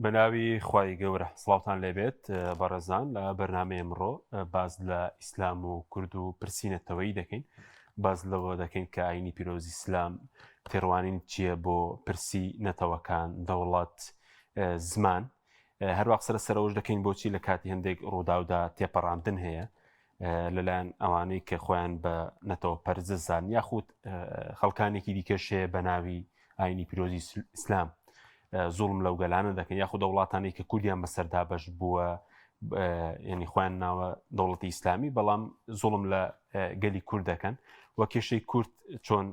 بەناوی خوای گەورە سڵاوتان لێبێت بەڕێزان لە بەرنامەیە ئەمڕۆ باز لە ئیسلام و کورد و پرسیینەتەوەی دەکەین باز لەوە دەکەین کە ئاینی پیرۆزی ئیسلام تێڕوانین چییە بۆ پرسی نەتەوەکان دەوڵات زمان هەروەک سەرەوەش دەکەین بۆچی لە کاتی هەندێک ڕووداودا تێپەڕاندن هەیە لەلایەن ئەوانەی کە خۆیان بە نەتەوە پەرزەزان یاخود خەڵکانێکی دیکەشەیە بە ناوی ئاینی پیرۆزی ئیسلام زوڵم لەو گەلانە دەکەن یاخود دەوڵاتانی کە کوردیان بەسەردا بەش بووە ینی خۆیان ناوە دەوڵەتی ئیسلامی بەڵام زوڵم لە گەلی کورد دەکەن و کێشەی کورد چۆن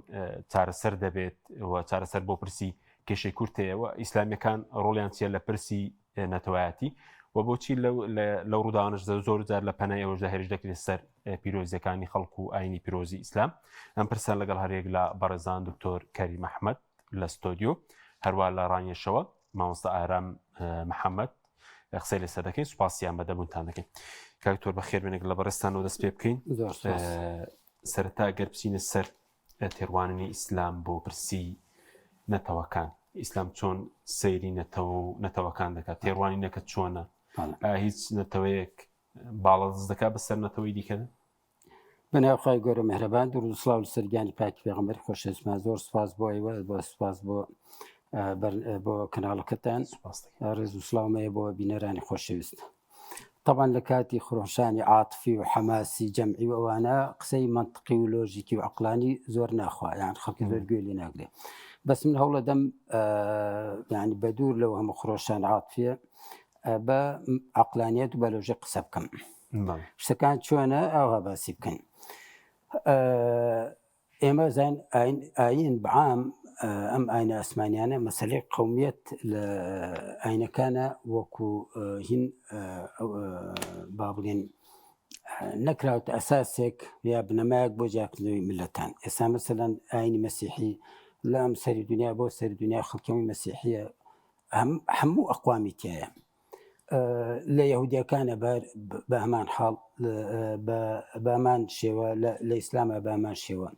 چارەسەر دەبێت و چارەسەر بۆ پرسی کێشەی کورتەیەوە ئیسلامیەکان ڕۆڵیان چیە لە پرسی نەتەوایەتی و بۆچی لەو ڕووداوانش زۆر جار لە پەنای ئەوەشدا هێرش دەکرێت سەر پیرۆزیەکانی خەڵکو و ئاینی پیرۆزی ئیسلام ئەم پرسیان لەگەڵ هەرێک لە بەڕێزان دکتۆر کەریم ئەحمەد لە ستۆدیۆ هەروە لە ڕانیشەوە مامۆستا ئارام محەممەد قسەی لەسەر دەکەین سوپاسیان بەدەبوونتان دەکەین کاکتۆر بە خێربێنێک لە بەڕێستانەوە دەست پێ بکەین سەرەتا گەر بچینە سەر تێڕوانینی ئیسلام بۆ پرسی نەتەوەکان ئیسلام چۆن سەیری نەتەوەکان دەکات تێڕوانینەکە چۆنە هیچ نەتەوەیەک باڵەز دەکات بەسەر نەتەوەی دیکەن بەناوخوای گەورە مهرەبان درود و سڵاو لەسەر گیانی پاکی پێغەمبەر خۆشەویستمان زۆر سوپاس بۆ ئێوە بۆ سوپاس بۆ کەناڵەکەتان ڕێز و سڵاومەیە بۆ بینەرانی خۆشەویست طبعا لە کاتی خڕۆشانی عاتفی و حەماسی جەمعی و ئەوانە قسەی منطقی و لۆژیکی و عەقلانی زۆر ناخوا یان خەڵکی زۆر گوێ لێ ناگرێ بەس من هەوڵە دەم یعنی بەدوور لەوە هەموو خڕۆشان عاتفیە بە عەقلانیەت و بە لۆژیک قسە بکەم شتەکان چۆنە ئەوها باسی بکەین ئێمە زین ئاین بەعام ئەم ئاینە ئاسمانیانە مەسەلەی قەومیەت لە ئاینەکانە وەکو هین با بڵێن نەکراوتە ئەساسێک یا بنەمایەک بۆ جیاکردنەوەی ملەتان ئێستا مەسەلەن ئاینی مەسیحی لە ئەم سەری دنیا بۆ سەری دنیا خەڵکەوەی مەسیحیە هەموو ئەقوامی تایە لە یەهودیەکانە بە هەمان حاڵ بە هەمان شێوە لە ئیسلامە بە هەمان شێوە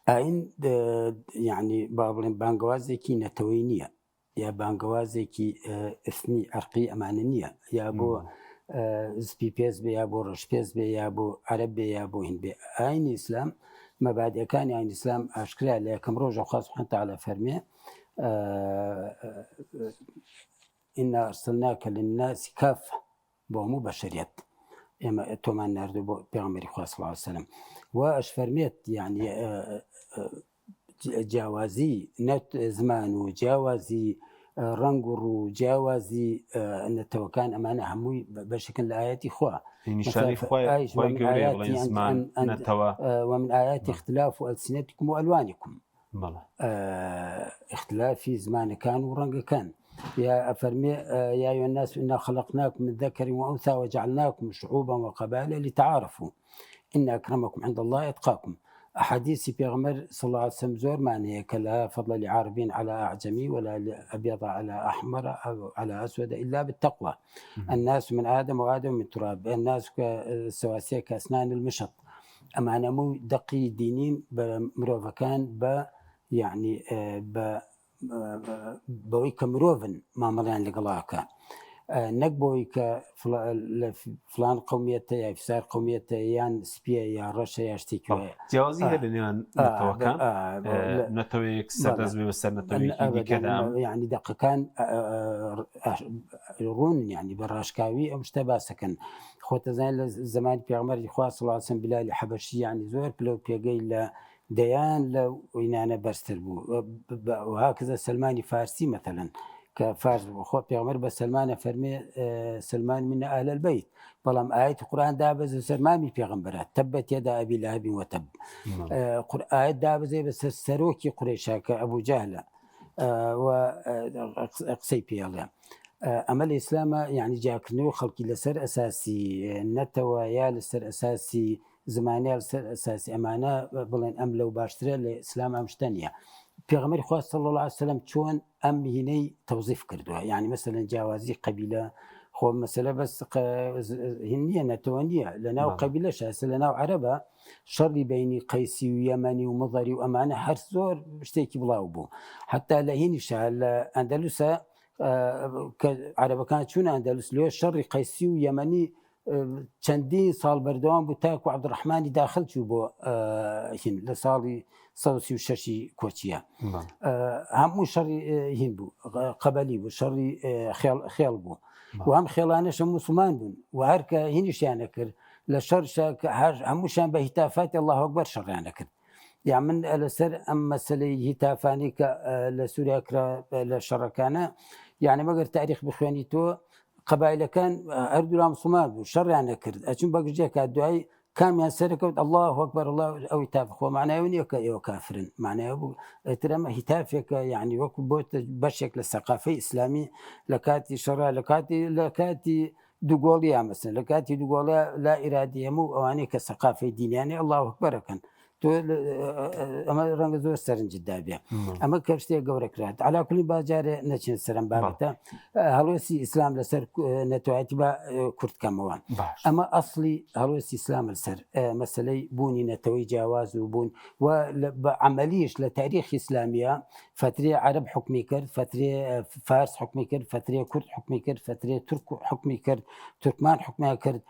ئاین یعنی با بڵێن بانگەوازێکی نەتەوەی نییە یا بانگەوازێکی ئەثنی عەرقی ئەمانە نییە یا بۆ زپی پێز بێ یا بۆ ڕەش پێز بێ یا بۆ عەرەب بێ یا بۆ هین بێ ئاینی ئیسلام مەبادئەکانی ئاینی ئیسلام ئاشکرا لە یەکەم ڕۆژە خوا سوبحانه وتەعالا فەرمێ ئینا ئەرسەلناکە للناس کافە بۆ هەموو بەشەریەت ئێمە تۆمان ناردووە بۆ پێغەمبەری خوا صلی الله علیه وسلم و ئەش فەرمێت یعنی جیاوازی زمان و جیاوازی ڕەنگ و ڕوو جیاوازی نەتەوەکان ئەمانە هەمووی بەشێکن لە ئایەتی خوا ومن آيات اختلاف ألسنتكم وألوانكم اختلافی زمانەکان و ڕەنگەکان يا أفرمي يا أيها الناس إنا خلقناكم من ذكر وأنثى وجعلناكم شعوبا وقبائل لتعارفوا إن أكرمكم عند الله أتقاكم أحاديث بيغمر صلى الله عليه وسلم زور معنى كلا فضل لعربي على أعجمي ولا أبيض على أحمر أو على أسود إلا بالتقوى الناس من آدم وآدم من تراب الناس سواسية كأسنان المشط أما أنا مو دقي دينين بمروفة كان يعني بەوەی کە مرۆڤن مامەڵیان لەگەڵاکە نەک بۆی کە فلان قەومیەتە یا فسار قەومیەتە یان سپیە یا ڕەشە یا شتێکی جیاوازی هەیە لەنێوان نەتەوەکان نەتەوەیەک سەردەست بێ بەسەر نەتەوەیەکی دیکەدا یعنی دەقەکان ڕوون یعنی بە ڕاشکاوی ئەم شتە باسەکەن خۆتەزانین لە زمانی پێغەمبەری خوا صلی الله علیه وسلم بلالی حەبەشی یعنی زۆر پلە و پێگەی لە دەیان لە ئینانە بەرزتر بوو وهاکذا سلمانی فارسی مثلا کە فارس بوو خۆ پێغەمبەر بە سلمانە فەرمێ سلمان منە ئەهل البەیت بەڵام ئایەتی قورئان دابەزێ سەر مامی پێغەمبەرە تەبەت یەدا ئەبی لەهەب وتەب ئایەت دابەزێ بەسەر سەرۆکی قورەیشا کە ئەبوو جەهلە و قسەی پێڵێ ئەمە لە ئیسلامە یعنی جیاکردنەوەی خەڵکی لەسەر ئەساسی نەتەوە یا لەسەر ئەساسی زمانە لەسەر ئەساسی ئەمانە بڵێن ئەم لەو باشترە لە ئیسلام ئەم شتە نییە پێغەمبەری خوا صلی الله علیه وسلم چۆن ئەم هینەی تەوزیف کردووە یعنی مەسەلەن جیاوازی قەبیلە خۆ مەسەلە بەس هین نییە نەتەوە نییە لەناو قەبیلەشە هەستا لەناو عەرەبە شەڕی بەینی قەیسی و یەمەنی و مضەری و ئەمانە هەر زۆر شتێکی بڵاو بوو حتا لە هینیشە لە ئەندەلوسە عربەکان چوونە ئەندەلوس لێ شەڕی قەیسی و یەمەنی چەندین ساڵ بەردەوام بوو تاکو عەبدوڕەحمانی داخل چوو بۆ هین لە ساڵی 1936 کۆچیە هەموو شەڕی هین بوو قەبەلی بوو شەڕی خێڵ بوو و هەم خێڵانەشە موسڵمان بوون و هەرکە هینیشیانە کرد لە شەڕ هەمووشان بە هیتافاتی الله ئەکبەر شەڕیانە کرد یا من لەسەر ئەم مەسلەی هیتافانی کە لە سووریا کرا لە شەڕەکانە یعنی مەگەر تاریخ بخوێنی تۆ قەبایلەکان هەردوورا موسڵمان بوو شەڕیانە کرد ئەچون بەگژێکە دوای کامیان سەرکەوت الله ئەکبەر الله ئەو هیتاف خۆ معناوی نییە کە ئێوە کافرن معناوی بوو ئەتر ئەمە هیتافێکە یعنی وەکو بۆتە بەشێک لە سەقافەی ئیسلامی لە کاتی شەڕا لە کاتی دووگۆڵی یامەسن لە کاتی دووگۆڵە لا ئیرادی هەموو ئەوانەی کە سەقافەی دینیانێ الله ئەکبەرەکەن تۆ ئەمە ڕەنگە زۆر سەرنجتدا بێ ئەمە کە شتێک گەورەکرات علاکولی باجارێ نەچین سەرم بابەتە هەڵوێسی ئیسلام لەسەر نەتوایەتی بە کورتکەمەوە ئەمە ئەسڵی هەڵوێسی ئیسلام لەسەر مەسلەی بوونی نەتەوەی جیاواز و بوون و بە عەمەلیش لە تاریخی ئیسلامیە فترێ عەرەب حکمی کرد فترێ فارس حکمی کرد فترێ کورد حکمی کرد فترێ تورک حکمی کرد تورکمان حکمیان کرد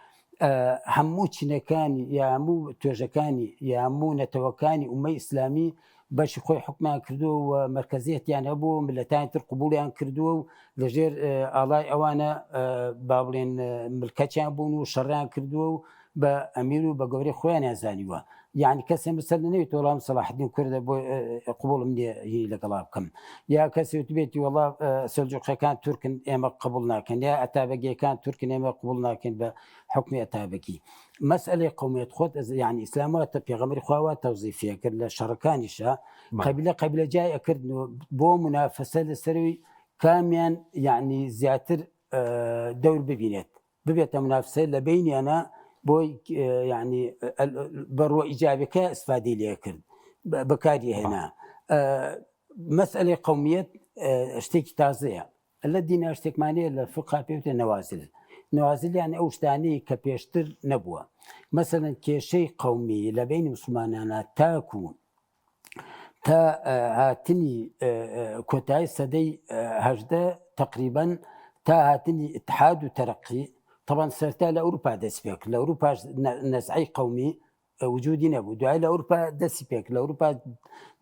هەموو چینەکانی یا هەموو توێژەکانی یا هەموو نەتەوەکانی ئومەی ئیسلامی بەشی خۆی حکمیان کردووە و مەرکەزیەتیان هەبوو ملەتانی تر قبوڵیان کردووە و لەژێر ئاڵای ئەوانە با بڵێن ملکەتیان بوون و شەڕیان کردووە و بە ئەمیر و بە گەورەی خۆیان زانیوە یعنی کەسێ بەسەر نەوێت وەڵام سەلاحدین کوردە بۆ قبوڵم نییە هی لەگەڵا بکەم یا کەسێت بێتی وەڵا سەلجوقیەکان تورکن ئێمە قبوڵ ناکەن یا ئەتابەگیەکان تورکن ئێمە قبوڵ ناکەن بە حکمی ئەتابەکی مەسئلەی قومیەت خۆت یعنی ئیسلامەوە پێغەمبەری خوا تەوزیفیە کرد لە شەڕەکانیشە قەبیلە جای ئەکردن بۆ منافەسە لەسەروی کامیان یعنی زیاتر دەور ببینێت ببێتە منافسە لە بینیانە بۆی یعنی بەڕوە ئیجابەکە ئستفادەی لێ کرد بەکاری هێنا مەسئلەی قومیەت شتێکی تازەیە لە دینە شتێکمانەیە لە فقها پێوتە نەوازل نەوازلیان ئەو شتانەی کە پێشتر نەبووە مەسەلەن کێشەی قومی لە بینی مسلمانانە تاکو تا هاتنی کۆتایی سەدەی هەژدە تقریبا تا هاتنی اتحاد و تەرەقی طبعا سەرتا لە ئەوروپا دەست پێ کرد لە ئەوروپاش نەزعی قومی وجودی نەبوو دوای لە ئەوروپا دەستی پێ کرد لە ئەوروپا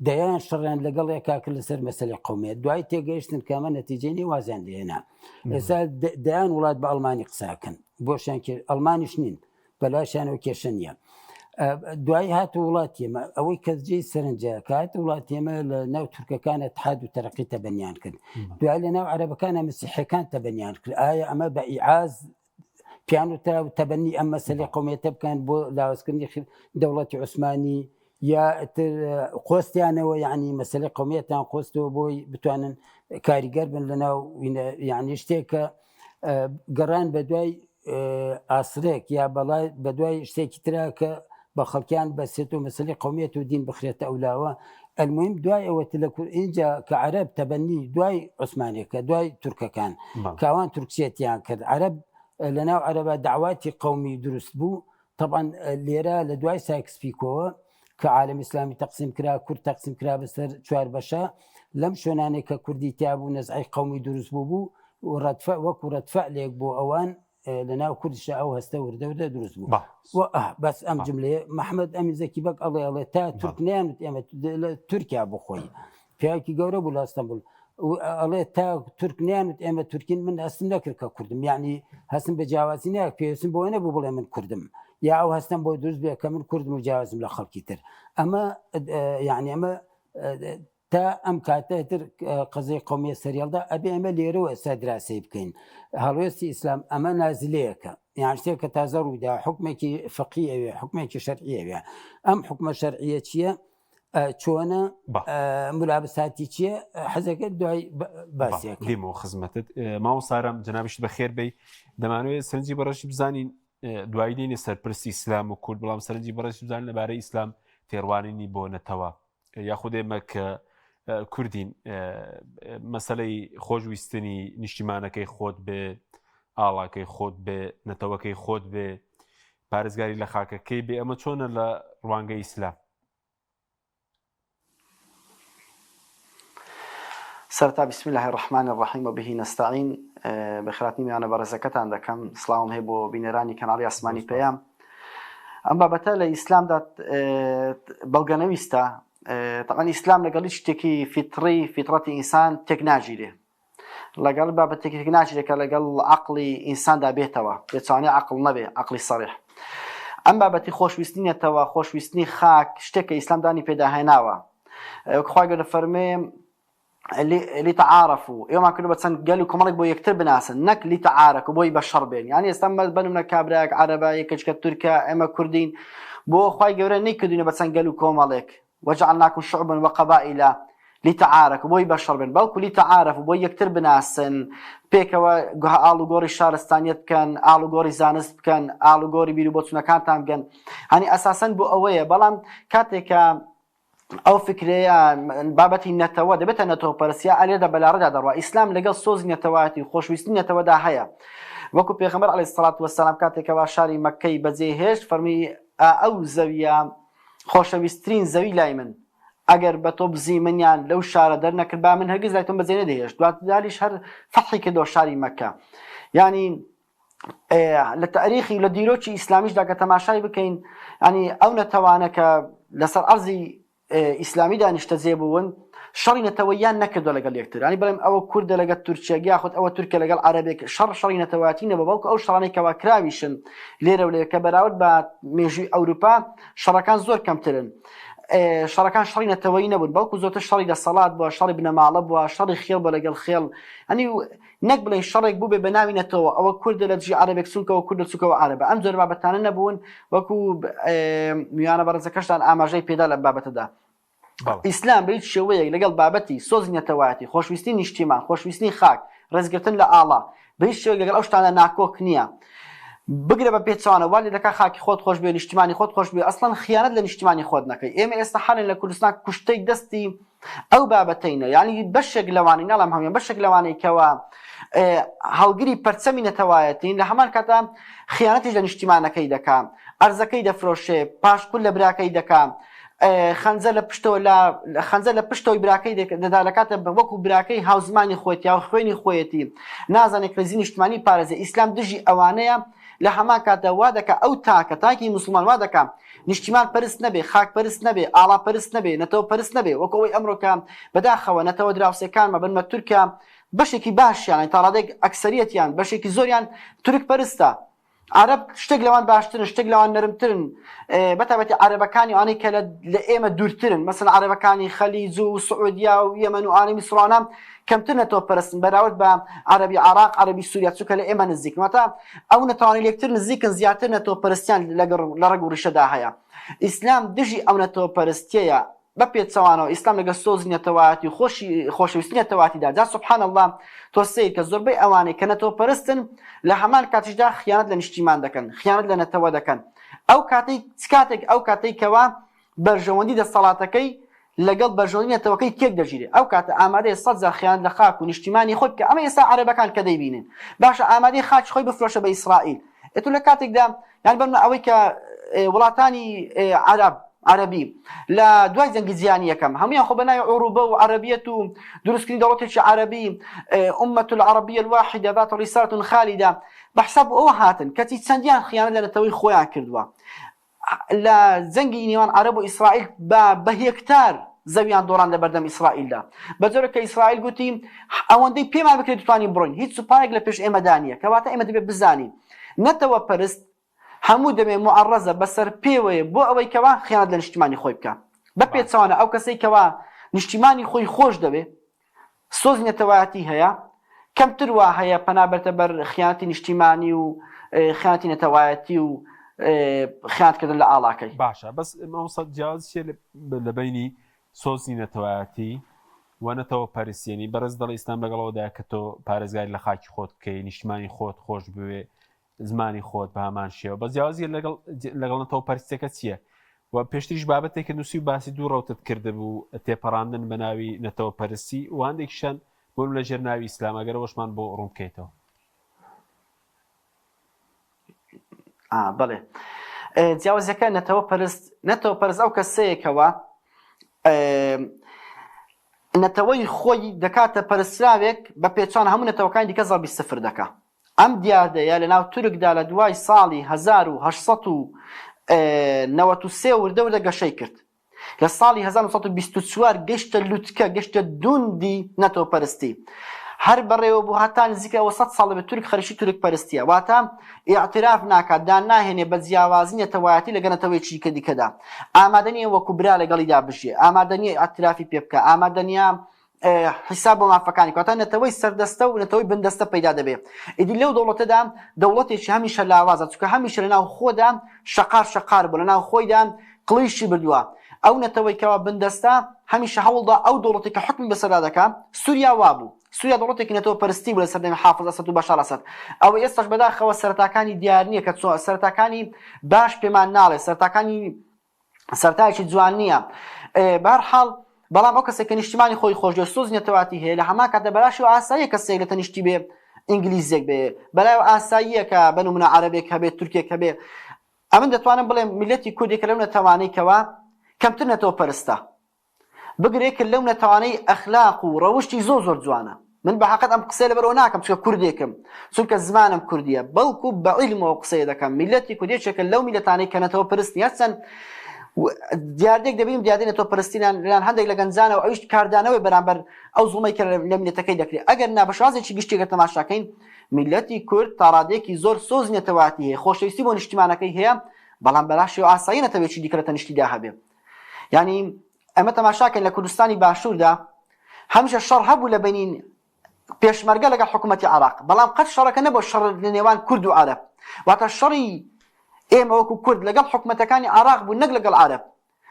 دەیان شەڕیان لەگەڵ یەکاکرد لەسەر مەسەلەی قومیەت دوای تێگەیشتن کە ئەمە نەتیجەی نێوازیان لێنا ئێستا دەیان وڵات بە ئەڵمانی قساکەن بۆشیان کرد ئەڵمانیش نین بەلاشیانەوە کێشە نییە دوای هاتو وڵاتی ئێمە ئەوەی کەسجێی سەرنجە کە هاتو وڵاتی ئێمە لە ناو تورکەکانە اتحاد و تەرەقی تەبەنیان کرد دوای لە ناو عەرەبەکانە مەسیحیەکان تەبەنیان کرد ئایا ئەمە بە ئیعاز پیانوتە تەبەنی ئەم مەسەلەی قومیەتە بکەن بۆ لاوازکردنی دەوڵەتی عوسمانی یا قۆستیانەوە یعنی مەسەلەی قومیەتیان قۆستەوە بۆی بتوانن کاریگەر بن لەناو یعنی شتێکە گەڕان بە دوای ئاسرێک یا بەڵای بە دوای شتێکی ترا کە بە خەڵکیان بەسێت و مەسەلەی قومیەت و دین بخرێتە ئەولاوە المهم دوای ئەوەت لە اینجا کە عەرەب تەبەنی دوای عوسمانێکە دوای تورکەکان کاوان تورکسیەتیان کرد عەرەب لەناو عەرەبە داواتی قومی دروست بوو طبعا لێرە لە دوای ساکسپیکۆوە کە عالەمی ئیسلامی تەقسیم کرا کورد تەقسیم کرا بەسەر چوار بەشە لەم شوێنانێک کە کوردی تیا بوو نەزعی قومی دروست بوو وەکو ڕەدفە لێک بۆ ئەوان لەناو کوردیشە ئەو هەستە وردە دروست بوو بەس ئەم جملەیە محەممەد ئەمی زەکی بەک ئەڵێ تا تورک نیانوت ئێمە لە تورکیا بخۆی پیاوێکی گەورە بوو لە ئەستەمبول ئەڵێ تا تورک نیانوت ئێمە تورکین من هەستم نەکرد کە کوردم یعنی هەستم بە جیاوازی ناک پێویستم بۆ نەبوو بڵێ من کوردم یا ئەو هەستم بۆ دروست بێ کە من کوردم و جیاوازم لە خەڵکی تر ئەمە یعنی ئەمە تا ئەم کاتەتر قەزەی قومیە سەریاڵدا ئەبێ ئەمە لێرەوە ئێستا دراسی بکەین هەڵوێستی ئیسلام ئەمە نازلەیەکە یان شتێک کە تازە ڕوویدا حکمێکی فقی ئەوێ حکمێکی شەرعی ئەوێ ئەم حکمە شەرعیە چییە چۆنە مولابساتی چییە حەزەکە دوای باسیەکە دیمەوە خزمەتت ماوەسارم جەنابیشت بەخێر بێی دەمانوێت سەرنجی بەڕەشی بزانین دوای دێنێ سەرپرسی ئیسلام و کورد بەڵام سەرنجی بەڕەشی بزانین لەبارەی ئیسلام تێڕوانینی بۆ نەتەوە یاخود ئێمە کە کوردین مەسەلەی خۆشویستنی نیشتیمانەکەی خۆت بێ ئاڵاکەی خۆت بێ نەتەوەکەی خۆت بێ پارێزگاری لە خاکەکەی بێ ئەمە چۆنە لە ڕوانگەی ئیسلام سرتا بسم الله الرحمن الرحيم وبه نستعين بخراتني معنا برزكتان دكم سلام هبو بينراني كنالي اسماني بيام اما بتالا اسلام دات بلغنويستا طبعا اسلام لقال تشتكي فطرة انسان تكناجيله لقال باب تكناجيله لقال عقلي انسان دا بيتوا يتصاني عقل نبي عقلي صريح اما بتي خوشويستني توا خوشويستني خاك شتكي اسلام داني بيدا هناوا خواجه فرمي اللي تعارفوا يوم كانوا بتسن قالوا كمالك بو يكتب ناس انك اللي تعارك وبو يبشر بين يعني استعمل بنو من كابراك عربا يكش كتركا اما كردين بو خواي جورا نيكدين بتسن قالوا كمالك وجعلناكم شعوبا وقبائل لتعارك وبو يبشر بين بالكو اللي تعارف وبو يكتب ناس بيكوا قالوا غوري شارستانيت كان قالوا غوري زانست كان قالوا غوري بيرو بوتسنا كان تام كان يعني اساسا بو اويه بلان كاتيكا او فكريه بابتي نتوا دبت نتوا برسيا علي دبل رجع دروا اسلام لقى صوز نتواتي خوشويستني نتوا دا هيا وكو پیغمبر عليه الصلاه والسلام كاتك واشاري مكه بزيهش فرمي او زويه خوشويسترين زوي لايمن اگر بتوبزي منيان لو شار درنك با من هرگز لایتون بزينه دهش دوات دالي شهر فتحي كدو شاري مكه يعني لتاريخي لديروتشي اسلاميش دا تماشاي بكين يعني او نتوانك لسر ارضي اسلامي دانشته زيبون شر نتويان نكدو لقال يكتر يعني بلم او كرد لقال تركيا ياخذ او تركيا لقال عربي شر نتواتين ببلك او شراني كواكراويشن ليره ولا كبراود با ميجي اوروبا شركان زور كمترن شركان شر نتويين ببلك زوت الشر للصلاه بو شر بن معلب بو شر خيل بلقال خيل يعني نقبل الشرك بو بناوي نتو او كرد لجي عربي سونك او كرد سوك عربي ام زور بابتان نبون وكو ميانا برزكشتان اماجي بيدال بابتدا اسلام بريد شويه لقل بابتي سوز نتواتي خوشويستني اجتماع خوشويستني خاك رزقتن لاله بريد شويه لقل اوشتان ناكوك نيه بقرب بيتسانا والي دكا خاكي خود خوش بي الاجتماعي خود خوش بي اصلا خيانه للاجتماعي خود نكاي اما استحاله لكردستان كشتي دستي او بابتين يعني بشق لواني نعلم هم بشق لواني كوا هالجري برسمي نتواتين لهمان كتا خيانتي للاجتماع نكاي دكا ارزكاي دفروشه باش كل براكاي دكا خنزل پشتو براکەی دەدالەکاتە وەکو براکەی هاوزمانی خۆیەتی یا خوێنی خۆیەتی نازانێت کڕێزی نیشتمانی پارێزێ ئیسلام دژی ئەوانەیە لە هەمان کاتە وا دەکا ئەو تاکی موسڵمان وا دەکا نیشتیمان پەرست نەبێ خاک پەرست نەبێ ئاڵا پەرست نەبێ نەتەوە پەرست نەبێ وەکو ئەوەی ئەمڕۆکە بەداخەوە نەتەوە دراوسەکانمە بنمە تورکیا بەشێکی باشیان تا ڕادێک ئەکسەریەتیان بەشێکی زۆریان تورک پەرستە عرب شتێک لەوان باشترن شتێک لەوان نەرمترن بەتابەتی عەرەبەکانی ئەوانەی کە لە ئێمە دوورترن مەسەڵەن عەرەبەکانی خەلیج و سعودیا و یەمەن و ئانی میسڕانە کەمتر نەتەوە پەرستن بەراورد بە عەرەبی عێراق عەرەبی سووریا چونکە لە ئێمە نزیکن واتە ئەو نەتوانێت یەکتر نزیکن زیاتر نەتەوە پەرستیان لە ڕێگ و ڕیشەدا هەیە ئیسلام دژی ئەو نەتەوە پەرستیەیە بەپێچەوانەوە ئیسلام لەگە سۆزی نەتەواتی خۆشەویستی نەتەواتیدا جا سوبحان الله تۆ سەیر کە زۆربەی ئەوانەی کە نەتەوە پەرستن لە هەمان کاتیشدا خیانەت لە نیشتیمان دەکەن خیانەت لە نەتەوە دەکەن ئەو کاتێک کەوا بەرژەوەندی دەسەڵاتەکەی لەگەڵ بەرژەوەندی نەتەوەکەی تێک دەژیرێ ئەو کاتە ئامادەیە 100,000 خیانەت لە خاک و نیشتیمانی خۆی بکە ئەمە ئێستا عەرەبەکان کە دەیبینن باشە ئامادەی خاکی خۆی بفرۆشە بە ئیسرائیل ئێتو لە کاتێکدا یان بەرمە ئەوەی کە وڵاتانی عربي لا دوای جەنگی جیهانی یەکەم هەمویان خۆ بەناوی عوروبە و عەرەبیەت و دروستکردنی دەوڵەتێکی عەرەبی ئومەة العەرەبیە الواحدة ذات رسالة خالدة بەحساب ئەوە هاتن کەچی چەندیان خیانەت لە نەتەوەی خۆیان کردووە لە جەنگی نێوان عەرەب و ئیسرائیل بە هێکتار زەویان دۆڕان لە بەردەم ئیسرائیلدا بەجۆرە کە ئیسرائیل گوتی ئەوەندەی پێمان بکرێت توانین بڕۆین هیچ سوپایەک لە پێش ئێمەدا نییە کەواتە ئێمە دەبێت بزانین نەتەوە پەرست هەموو دەبێ معڕەزە بەسەر پێوەیە بۆ ئەوەی کەوا خیانەت لە نیشتیمانی خۆی بکە بەپێچەوانە ئەو کەسەی کەوا نیشتیمانی خۆی خۆش دەبێ سۆزی نەتەوایەتی هەیە کەمتر وا هەیە پەنابەتە بەر خیانەتی نیشتیمانی و خیانەتی نەتەوایەتی و خیانەتکردن لە ئاڵاکەی باشە بەس مەوسە جیاواز چیە لە بینی سۆزی نەتەوایەتی و نەتەوە پەرستێنی بەرز دەڵی ئیسلام لەگەڵەوەدایە کە تۆ پارێزگای لە خاکی خۆت بکەی نیشتیمانی خۆت خۆش بوێ زمانی خۆت بە هەمان شێوە بە جیاوازی لەگەڵ نەتەوە پەرستەکە چییە و پێشتریش بابەتێکە نووسی و باسی دوو ڕەوتت کرده بوو تێپەڕاندن بە ناوی نەتەوە پەرستی و هەندێکیشان بۆم لە ژێر ناوی ئیسلام ئەگەرەوەشمان بۆ ڕوون بکەیتەوە بەڵێ جیاوازەکە نەتەوە پەرست ئەو کەسەیەکەوە نەتەوەی خۆی دەکاتە پەرستراوێک بە پێچوان هەموو نەتەوەکانی دیکە زەڵبی سفر دەکا. ئەم دیاردەیە لە ناو تورکدا لە دوای ساڵی 1893 وردە گەشەی کرد. لە ساڵی 1924 گەشتە لوتکە، گەشتە دوندی نەتەوە پەرستی. هەر بەڕێوە بوو هەتا نزیکەوە 100 ساڵ بە تورک خەریکی تورک پەرستیە، واتە ئیعتراف ناکات، دان ناهێنێ بە جیاوازی نەتەوایەتی لەگەڵ نەتەوەیەکی دیکەدا. ئامادە نییە وەکو برا لەگەڵیدا بژێ، ئامادە نییە ئیعترافی پێ بکە، ئامادە نییە حساب بۆ مافەکانی کاتە نەتەوەی سەردەستە و نەتەوەی بندەستە پەیدا دەبێت. ئیدی لەو دەوڵەتەدا دەوڵەتێکی هەمیشە لاوازە، چونکە هەمیشە لەناو خۆدا شەقار بوو، لەناو خۆیدا قڵیشی بردووە. ئەو نەتەوەی کەوا بندەستە هەمیشە هەوڵدا ئەو دەوڵەتی کە حکمی بەسەردا دەکات. سووریا وابوو، سووریا دەوڵەتێکی نەتەوە پەرستی بوو لە سەردەمی حافظ ئەسەد و بەشار ئەسەد. ئەوە ئێستاش بەداخەوە سەرەتاکانی دیار نییە کە سەرەتاکانی باش پێمان ناڵێ، سەرەتایەکی جوان نییە. بەهەرحاڵ بەڵام ئەو کەسێک کە نیشتیمانی خۆی خۆشوە سۆز نەتەواتی هەیە، لە هەما کاتە بەلاشی و ئاساییە کەسێک لە تەنیشتی بێ ئینگلیزیێک بێ، بەلای ئاساییە کە بەنمونە عەرەبێک هەبێت، تورکێک هەبێ. ئەمن دەتوانم بڵێم میلەتی کوردێک لەو نەتەوانەیەکەوە کەمتر نەتەوە پەرستە بگرێت لەو نەتەوانەی ئەخلاق و ڕەوشتی زۆر جوانە. من بە حەقیقەت ئەم قسەی لەبەرەوە ناکەم چونکە کوردێکم، چونکە زمانم کوردیە، بەڵکو بە عیلمەوە قسەی دەکەم. میلەتی کوردێکێکە لەو میلەتانەی کە نەتەوە پەرستی هەستن دیاردێک دەبین دیاردەی نەتەوە پەرستیان لەلایەن هەندێک لە گەنجانەوە ئەویش کاردانەوەی بەرامبەر ئەو زوڵمەی کە لە میلەتەکەی دەکرێت. ئەگەر نابەشوازێکی گشتێکە تەماشاکەین، میلەتی کورد تا ڕادێکی زۆر سۆزی نەتەواتی هەیە، خۆشەویستی بۆ نیشتیمانەکەی هەیە، بەڵام بەلاشی و ئاسایی نەتەوەیەکی دیکە لە تەنیشتیدا هەبێ. یعنی ئەمە تەماشاکەین لە کوردستانی باشووردا هەمیشە شەڕ هەبوو لە بینین پێشمەرگە لەگەڵ حکوومەتی عێراق، بەڵام قەت شەڕەکە نەبوو شەڕ لە نێوان کورد و عەرەب، واتە شەڕی ئێمە وەکو کورد لەگەڵ حکوومەتەکانی عێراق بوو، نەک لەگەڵ عەرەب.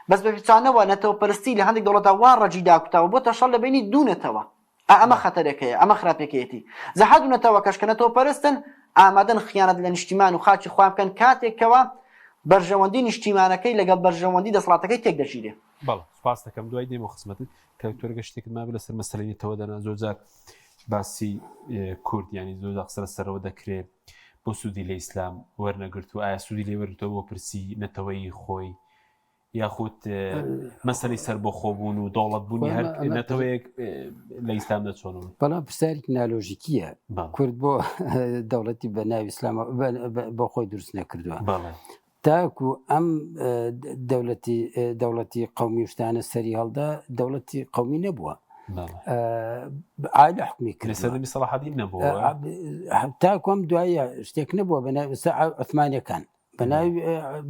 بەس بەپیچانەوە نەتەوە پەرستی لە هەندێک دەوڵەتە وا ڕەجی داکوتاوە بۆتە شەڕ لە بینی دوو نەتەوە. ئەمە خەتەرێکەیە، ئەمە خراپێکەیەتی. زەحەد و نەتەوە کەش کە نەتەوە پەرستن ئامادەن خیانەت لە نیشتیمان و خاچی خۆیان بکەن کاتێکەوە بەرژەوەندی نیشتیمانەکەی لەگەڵ بەرژەوەندی دەسەڵاتەکەی تێک دەژیرێ. بەڵێ سپاس دەکەم. دوای دێمە خزمەتت کە تۆر گەشتێکت ما لەسەر مەسەلەی نێتەوە دەنا زۆرجار باسی کورد ینی زۆر سەرەوە دەکرێت بۆ سوودی لە ئیسلام وەرنەگرت و ئایا سوودی لێ وەرگرتەوە بۆ پرسی نەتەوەی خۆی یاخود مەسەلەی سەر بۆ خۆبوون و دەوڵەتبوونی هەر نەتەوەیەک لە ئیسلام دەچۆنەوە. بەڵام پرسیارێکی نالۆژیکیە. کورد بۆ دەوڵەتی بە ناوی ئیسلام بۆ خۆی دروست نەکردووە. تاکو ئەم دەوڵەتی قەومی شتانە سەری هەڵدا دەوڵەتی قەومی نەبووە، عایلە حکمی کرد، سەردەمی سەلاحەدین نەبووە. تاکو ئەم دوایە شتێک نەبووە بە ناوی عوسمانیەکان،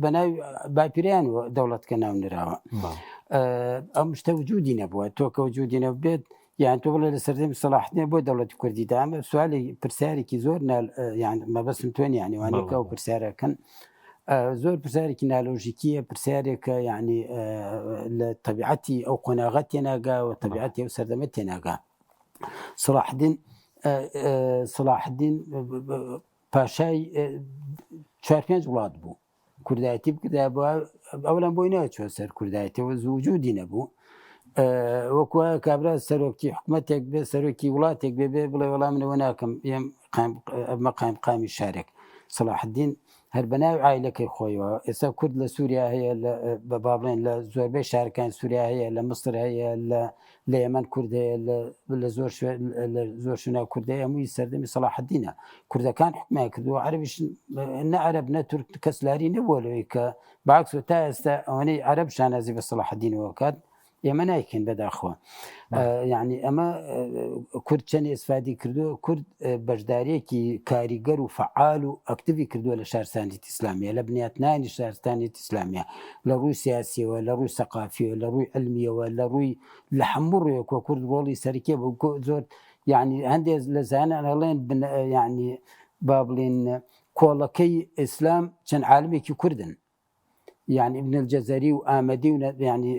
بە ناوی باپیریان و دەوڵەتکە ناونراوە. ئەم شتە وجودی نەبووە. تۆ کە وجودی نەبێت یان تۆ بڵێ لە سەردەمی سەلاحەدین بۆ دەوڵەتی کوردی دامە سوالی پرسیارێکی زۆر یان مەبەستم تۆ نیانی وانەکە و پرسیارەکەن زۆر پرسیارێکی نالۆژیکیە، پرسیارێکە یعنی لە تەبیعەتی ئەو قۆناغەت تێناگا و تەبیعەتی ئەو سەردەمە تێناگا. سەلاحەدین پاشای 4-5 وڵات بوو، کوردایەتی بکردا بووە، ئەوڵام بۆی ناچوە سەر کوردایەتەوە وجودی نەبوو. وەکوە کابرا سەرۆکی حکومەتێک بێ، سەرۆکی وڵاتێک بێ بڵێ وەڵام منەوە ناکەم ئەمە قامی شارێک. سەلاحەدین هەر بەناوی عایلەکەی خۆیەوە. ئێستا کورد لە سووریا هەیە، بە بابڵێن لە زۆربەی شارەکانی سووریا هەیە، لە مەسر هەیە، لە یەمەن کورد هەیە، لە زۆر شوێنە کورد هەیە. هەمووی سەردەمی سەلاحەدینە. کوردەکان حکومیان کردووە، عەرەبیش نە عەرەب نە تورک کەس لاری نەبووە لەوەی کە بەعەکسەوە تا ئێستا ئەوانەی عەرەب شانازی بە سەلاحەدینەوە کات ئێمە نایکەین بەداخەوە. یعنی ئەمە کورد چەند ئێسفادی کردووە، کورد بەشدارێکی کاریگەر و فعال و ئەکتیڤی کردووە لە شارستانیەتی ئیسلامیە، لە بنیاتنانی شارستانیەتی ئیسلامیە، لە ڕووی سیاسیەوە، لە ڕووی سەقافیەوە، لە ڕووی علمیەوە، لە ڕووی لە هەموو ڕوویەکەوە کورد ڕۆڵی سەرکێ بوو. زۆر یعنی هەندێک لە زانان هەڵێن یعنی با بڵێن کۆڵەکەی ئیسلام چەند عالمێکی کوردن، يعني ابن الجزري وآمدي يعني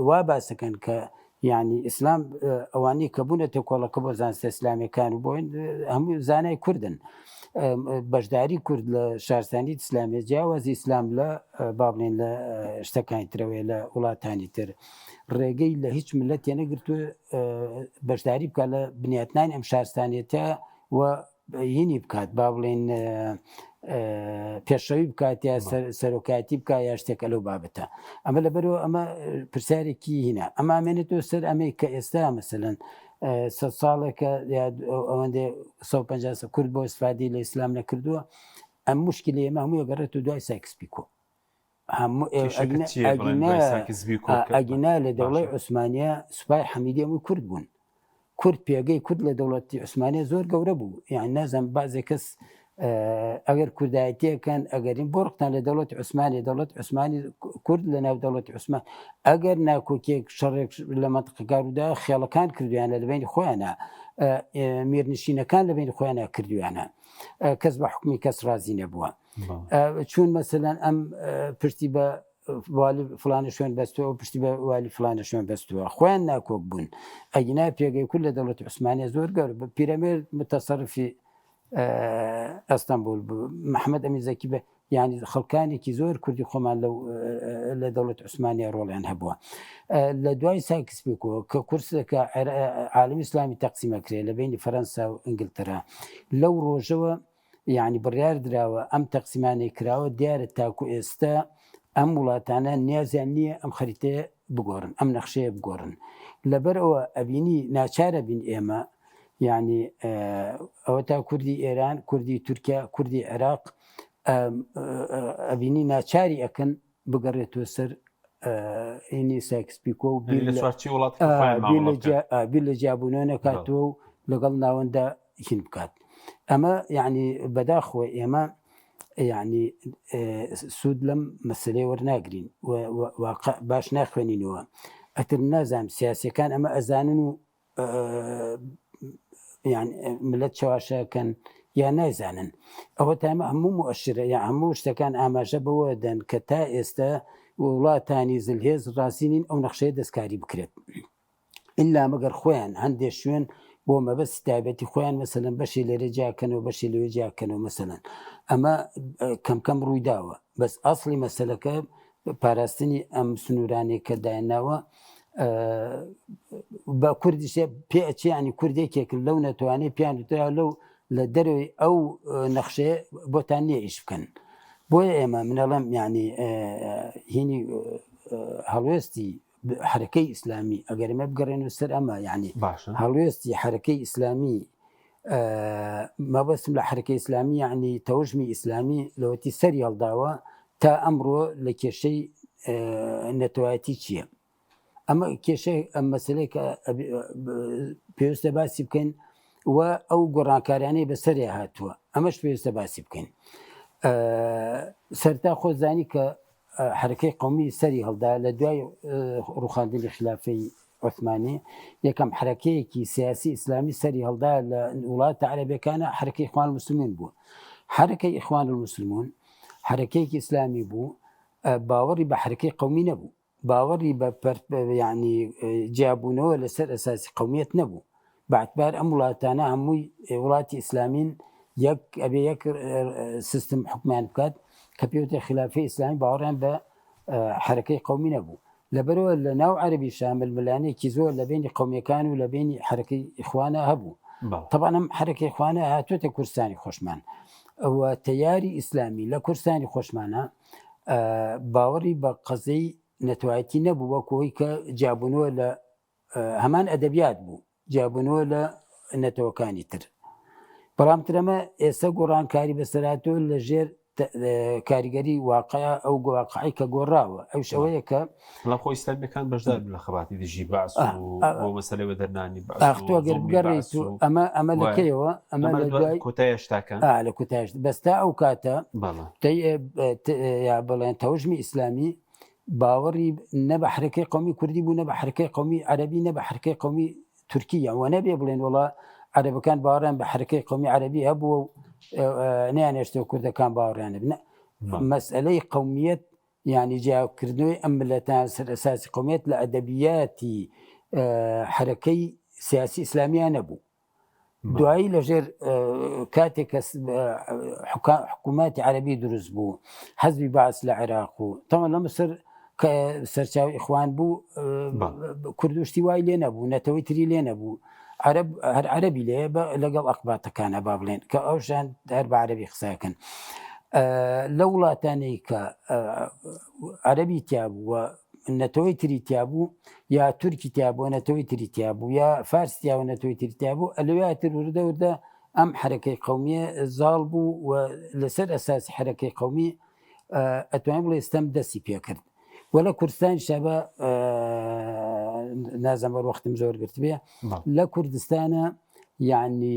وا باسكن ك يعني اسلام اواني كبونه تقول كبو زان اسلامي كانوا بوين هم زاني كردن بجداري كرد لشارستاني اسلامي جاوز اسلام لا بابلين لا اشتكاين تروي لا ولاتاني تر ريغي لا هيچ ملت يعني قلتو بجداري بكاله بنياتنان ام شارستانيته و يني بكات بابلين پێشەوی بکات یا سەرۆکاتی بکە یا شتێکە لەو بابەتە ئەمە لەبەرەوە ئەمە پرسیارێکی هینە ئەمە ئامێنێتەوە سەر ئەمەی کە ئێستا مەسەلەن 100 ساڵێکە ئەوەندێ 150 کورد بۆ ئیسفادی لە ئیسلام نەکردووە ئەم مشکلی ئێمە هەموو گەڕێت و دوای ساکسپیکۆ ئەگینا لە دەوڵەی عوسمانیا سوپای حەمیدی هەمووی کورد بوون کورد پێگەی کورد لە دەوڵەتی عوسمانیا زۆر گەورە بوو یان نازانم بازێک کەس ئەگەر کوردایەتیەکەن ئەگەرین بۆ ڕقتان لە دەوڵەتی عوسمانی دەوڵەت عوسمانی کورد لە ناو دەوڵەتی عوسمان ئەگەر ناکۆکێک شەڕێک لە مەنتقەکاردا خێڵەکان کردویانە لە بینی خۆیانە میرنشینەکان لە بینی خۆیانە کردویانە کەس بە حکمی کەس رازی نەبووە چون مەسەلەن ئەم پشتی بە والی فلانە شوێن بەستەوە پشتی بە والی فلانە شوێن بەستووە خۆیان ناکۆک بوون ئەگینا پێگەی کورد لە دەوڵەتی عوسمانیا زۆر گەورە بە پیرەمێر متەسەرفی ئەستانبول محەممەد ئەمین زەکی بە ینی خەڵکانێکی زۆر کوردی خۆمان لە دەوڵەت عوسمانیا ڕۆڵیان هەبووە لە دوای ساکسپیکۆ کە کورسەکە عالمی ئیسلامی تەقسیمەکرێ لە بینی فەرەنسا و ئینگلترا لەو ڕۆژەوە یعنی بڕیار درراوە ئەم تەقسیمانەی کراوە دیارە تاکو ئێستا ئەم وڵاتانە نیازیان نییە ئەم خەریتەیە بگۆڕن ئەم نەخشەیە بگۆڕن لەبەرەوە ئەبینی ناچارە بین ئێمە یعنی ئەوە تا کوردی ئێران کوردی تورکیا کوردی عێراق ئەبینی ناچاری ئەکەن بگەڕێتەوە سەر ئینی ساکسپیکۆ و بیر لە جیابوونەوە نەکاتەوە و لەگەڵ ناوەندا هین بکات ئەمە یعنی بەداخۆ ئێمە یعنی سوود لەم مەسلەی وەرناگرین باش ناخوێنینەوە ئەتر نازانم سیاسەکان ئەمە ئەزانن و ملت چاواشەکەن یا نایزانن ئەوە تامە هەموو مؤشرە یا هەموو شتەکان ئاماژە بەوە دەن کە تا ئێستا وڵاتانی زلهێز ڕاستینین ئەو نەخشەیە دەستکاری بکرێت ئللا مەگەر خۆیان هەندێک شوێن بۆ مەبەستی تایبەتی خۆیان مەسەلەن بەشی لێرە جاکەنەوە بەشی لەوێ جاکەنەوە مەسەلەن ئەمە کەمکەم ڕوویداوە بەس ئەسڵی مەسەلەکە پاراستنی ئەم سنوورانی کە داێناوە بە کوردیشێ پێچی ینی کوردێکێکن لەو نەتوانێت پیان وترا لەو لە دەروی ئەو نەخشەیە بۆتان نییە ئیش بکەن بۆیە ئێمە منەڵم ینی هینی هەڵوێستی حرەکەی ئیسلامی ئەگەر ئمە بگەڕێن و سەر ئەمە ینی هەڵوێستی حرەکەی ئیسلامی مەبەستم لە حرەکەی ئیسلامی ینی تەوژمی ئیسلامی لەوەتی سەری هەڵداوە تا ئەمڕۆ لە کێشەی نەتەوایەتی چییە ئەمە کێشەی ئەم مەسلەی کە پێویستە باسی بکەین و ئەو گۆڕانکاریانەی بەسەرێ هاتووە ئەمەش پێویستە باسی بکەین سەرتا خۆزانی کە حرەکەی قومی سەری هەڵدا لە دوای ڕوخاندنی خلافەی عوسمانی یەکەم حرەکەیەکی سیاسی ئیسلامی سەری هەڵدا لە وڵاتە عەرەبیەکانە حرەکەی ئیخوان الموسلیمین بوو حرەکەی ئیخوان الموسلیمون حرەکەیەکی ئیسلامی بوو باوەڕی بە حرەکەی قومی نەبوو باوەڕی بە ینی جیابوونەوە لەسەر ئەساسی قومیەت نەبوو باعتبار ئەم وڵاتانە هەمووی وڵاتی ئیسلامین ئەبێ یەک سیستم حکومان بکات کە پێوتە خلافەی ئیسلامی باوەڕیان بە حرەکەی قومی نەبوو لەبەرەوە لە ناو عەربی شامل ملانێکی زۆر لە بینی قومیەکان و لە بینی حرەکەی ئیخوانە هەبوو طبعاً ئەم حرەکەی ئیخوانە هاتووەتە کوردستانی خۆشمان ئەوە تەیاری ئیسلامی لە کوردستانی خۆشمانە باوەڕی بە قەزەی نەتوایەتی نەبوو وەکەوەی کە جیابوونەوە لە هەمان ئەدەبیات بوو جیابوونەوە لە نەتەوەکانی تر بەڵام ترەمە ئێستا گۆڕانکاری بەسەراتۆ لە ژێر کاریگەری واقعە ئەو واقعی کە گۆڕاوە ئەو شەوەیە کە لە خۆی ئیسلامیەکان بەشدار لە خەباتی دژی باس بۆ مەسەلەی دەرنانی ئاختۆ گەر بگەڕێیت و ئەمە لەکەیەوە ئەمە لە دوای کۆتای شتاکان لە کوتایشت بەستا ئەو کاتە بڵێن تەوژمی ئیسلامی باوەڕی نە بە حرەکەی قومی کوردی بوو نە بە حرەکەی قومی عەرەبی نە بە حرەکەی قومی تورکیە و نەبێ بڵێن وڵا عەرەبەکان باوەڕیان بە حرەکەی قومی عەرەبی هەبووە و نەیانێشتەوە کوردەکان باوەڕیان بنە مەسئلەی قومیەت یعنی جیاکردنەوەی ئەم ملەتان سەر ئەساسی قومیەت لە ئەدەبیاتی حرەکەی سیاسی ئیسلامیان نەبوو دوایی لەژێر کاتێک کە حکوومەتی عەرەبی دروست بوو حەزبی باس لە عێراق و تەمە لە مسر کە سەرچاوی ئیخوان بوو کوردشتی وای لێ نەبوو نەتەوەی تری لێ نەبوو هەر عەرەبی لێ لەگەڵ ئەقباتەکانە با بڵێن کە ئەوشان هەر بە عەرەبی قسەکەن لە وڵاتانەی کە عەرەبی تیابوو و نەتەوەی تری تیابوو یا تورکی تیابوو نەتەوەی تری تیابوو یا فارس تیاوە نەتەوەی تری تیابوو ئەلەوێتر وردە ئەم حرەکەی قەومیە زاڵ بوو و لەسەر ئەساسی حرەکەی قەومی ئەتوانین بڵێ ئێستەم دەستی پێکرد وە لە کوردستان شەبە نازەمەر وەختم زۆر گرت بێ لە کوردستانە یعنی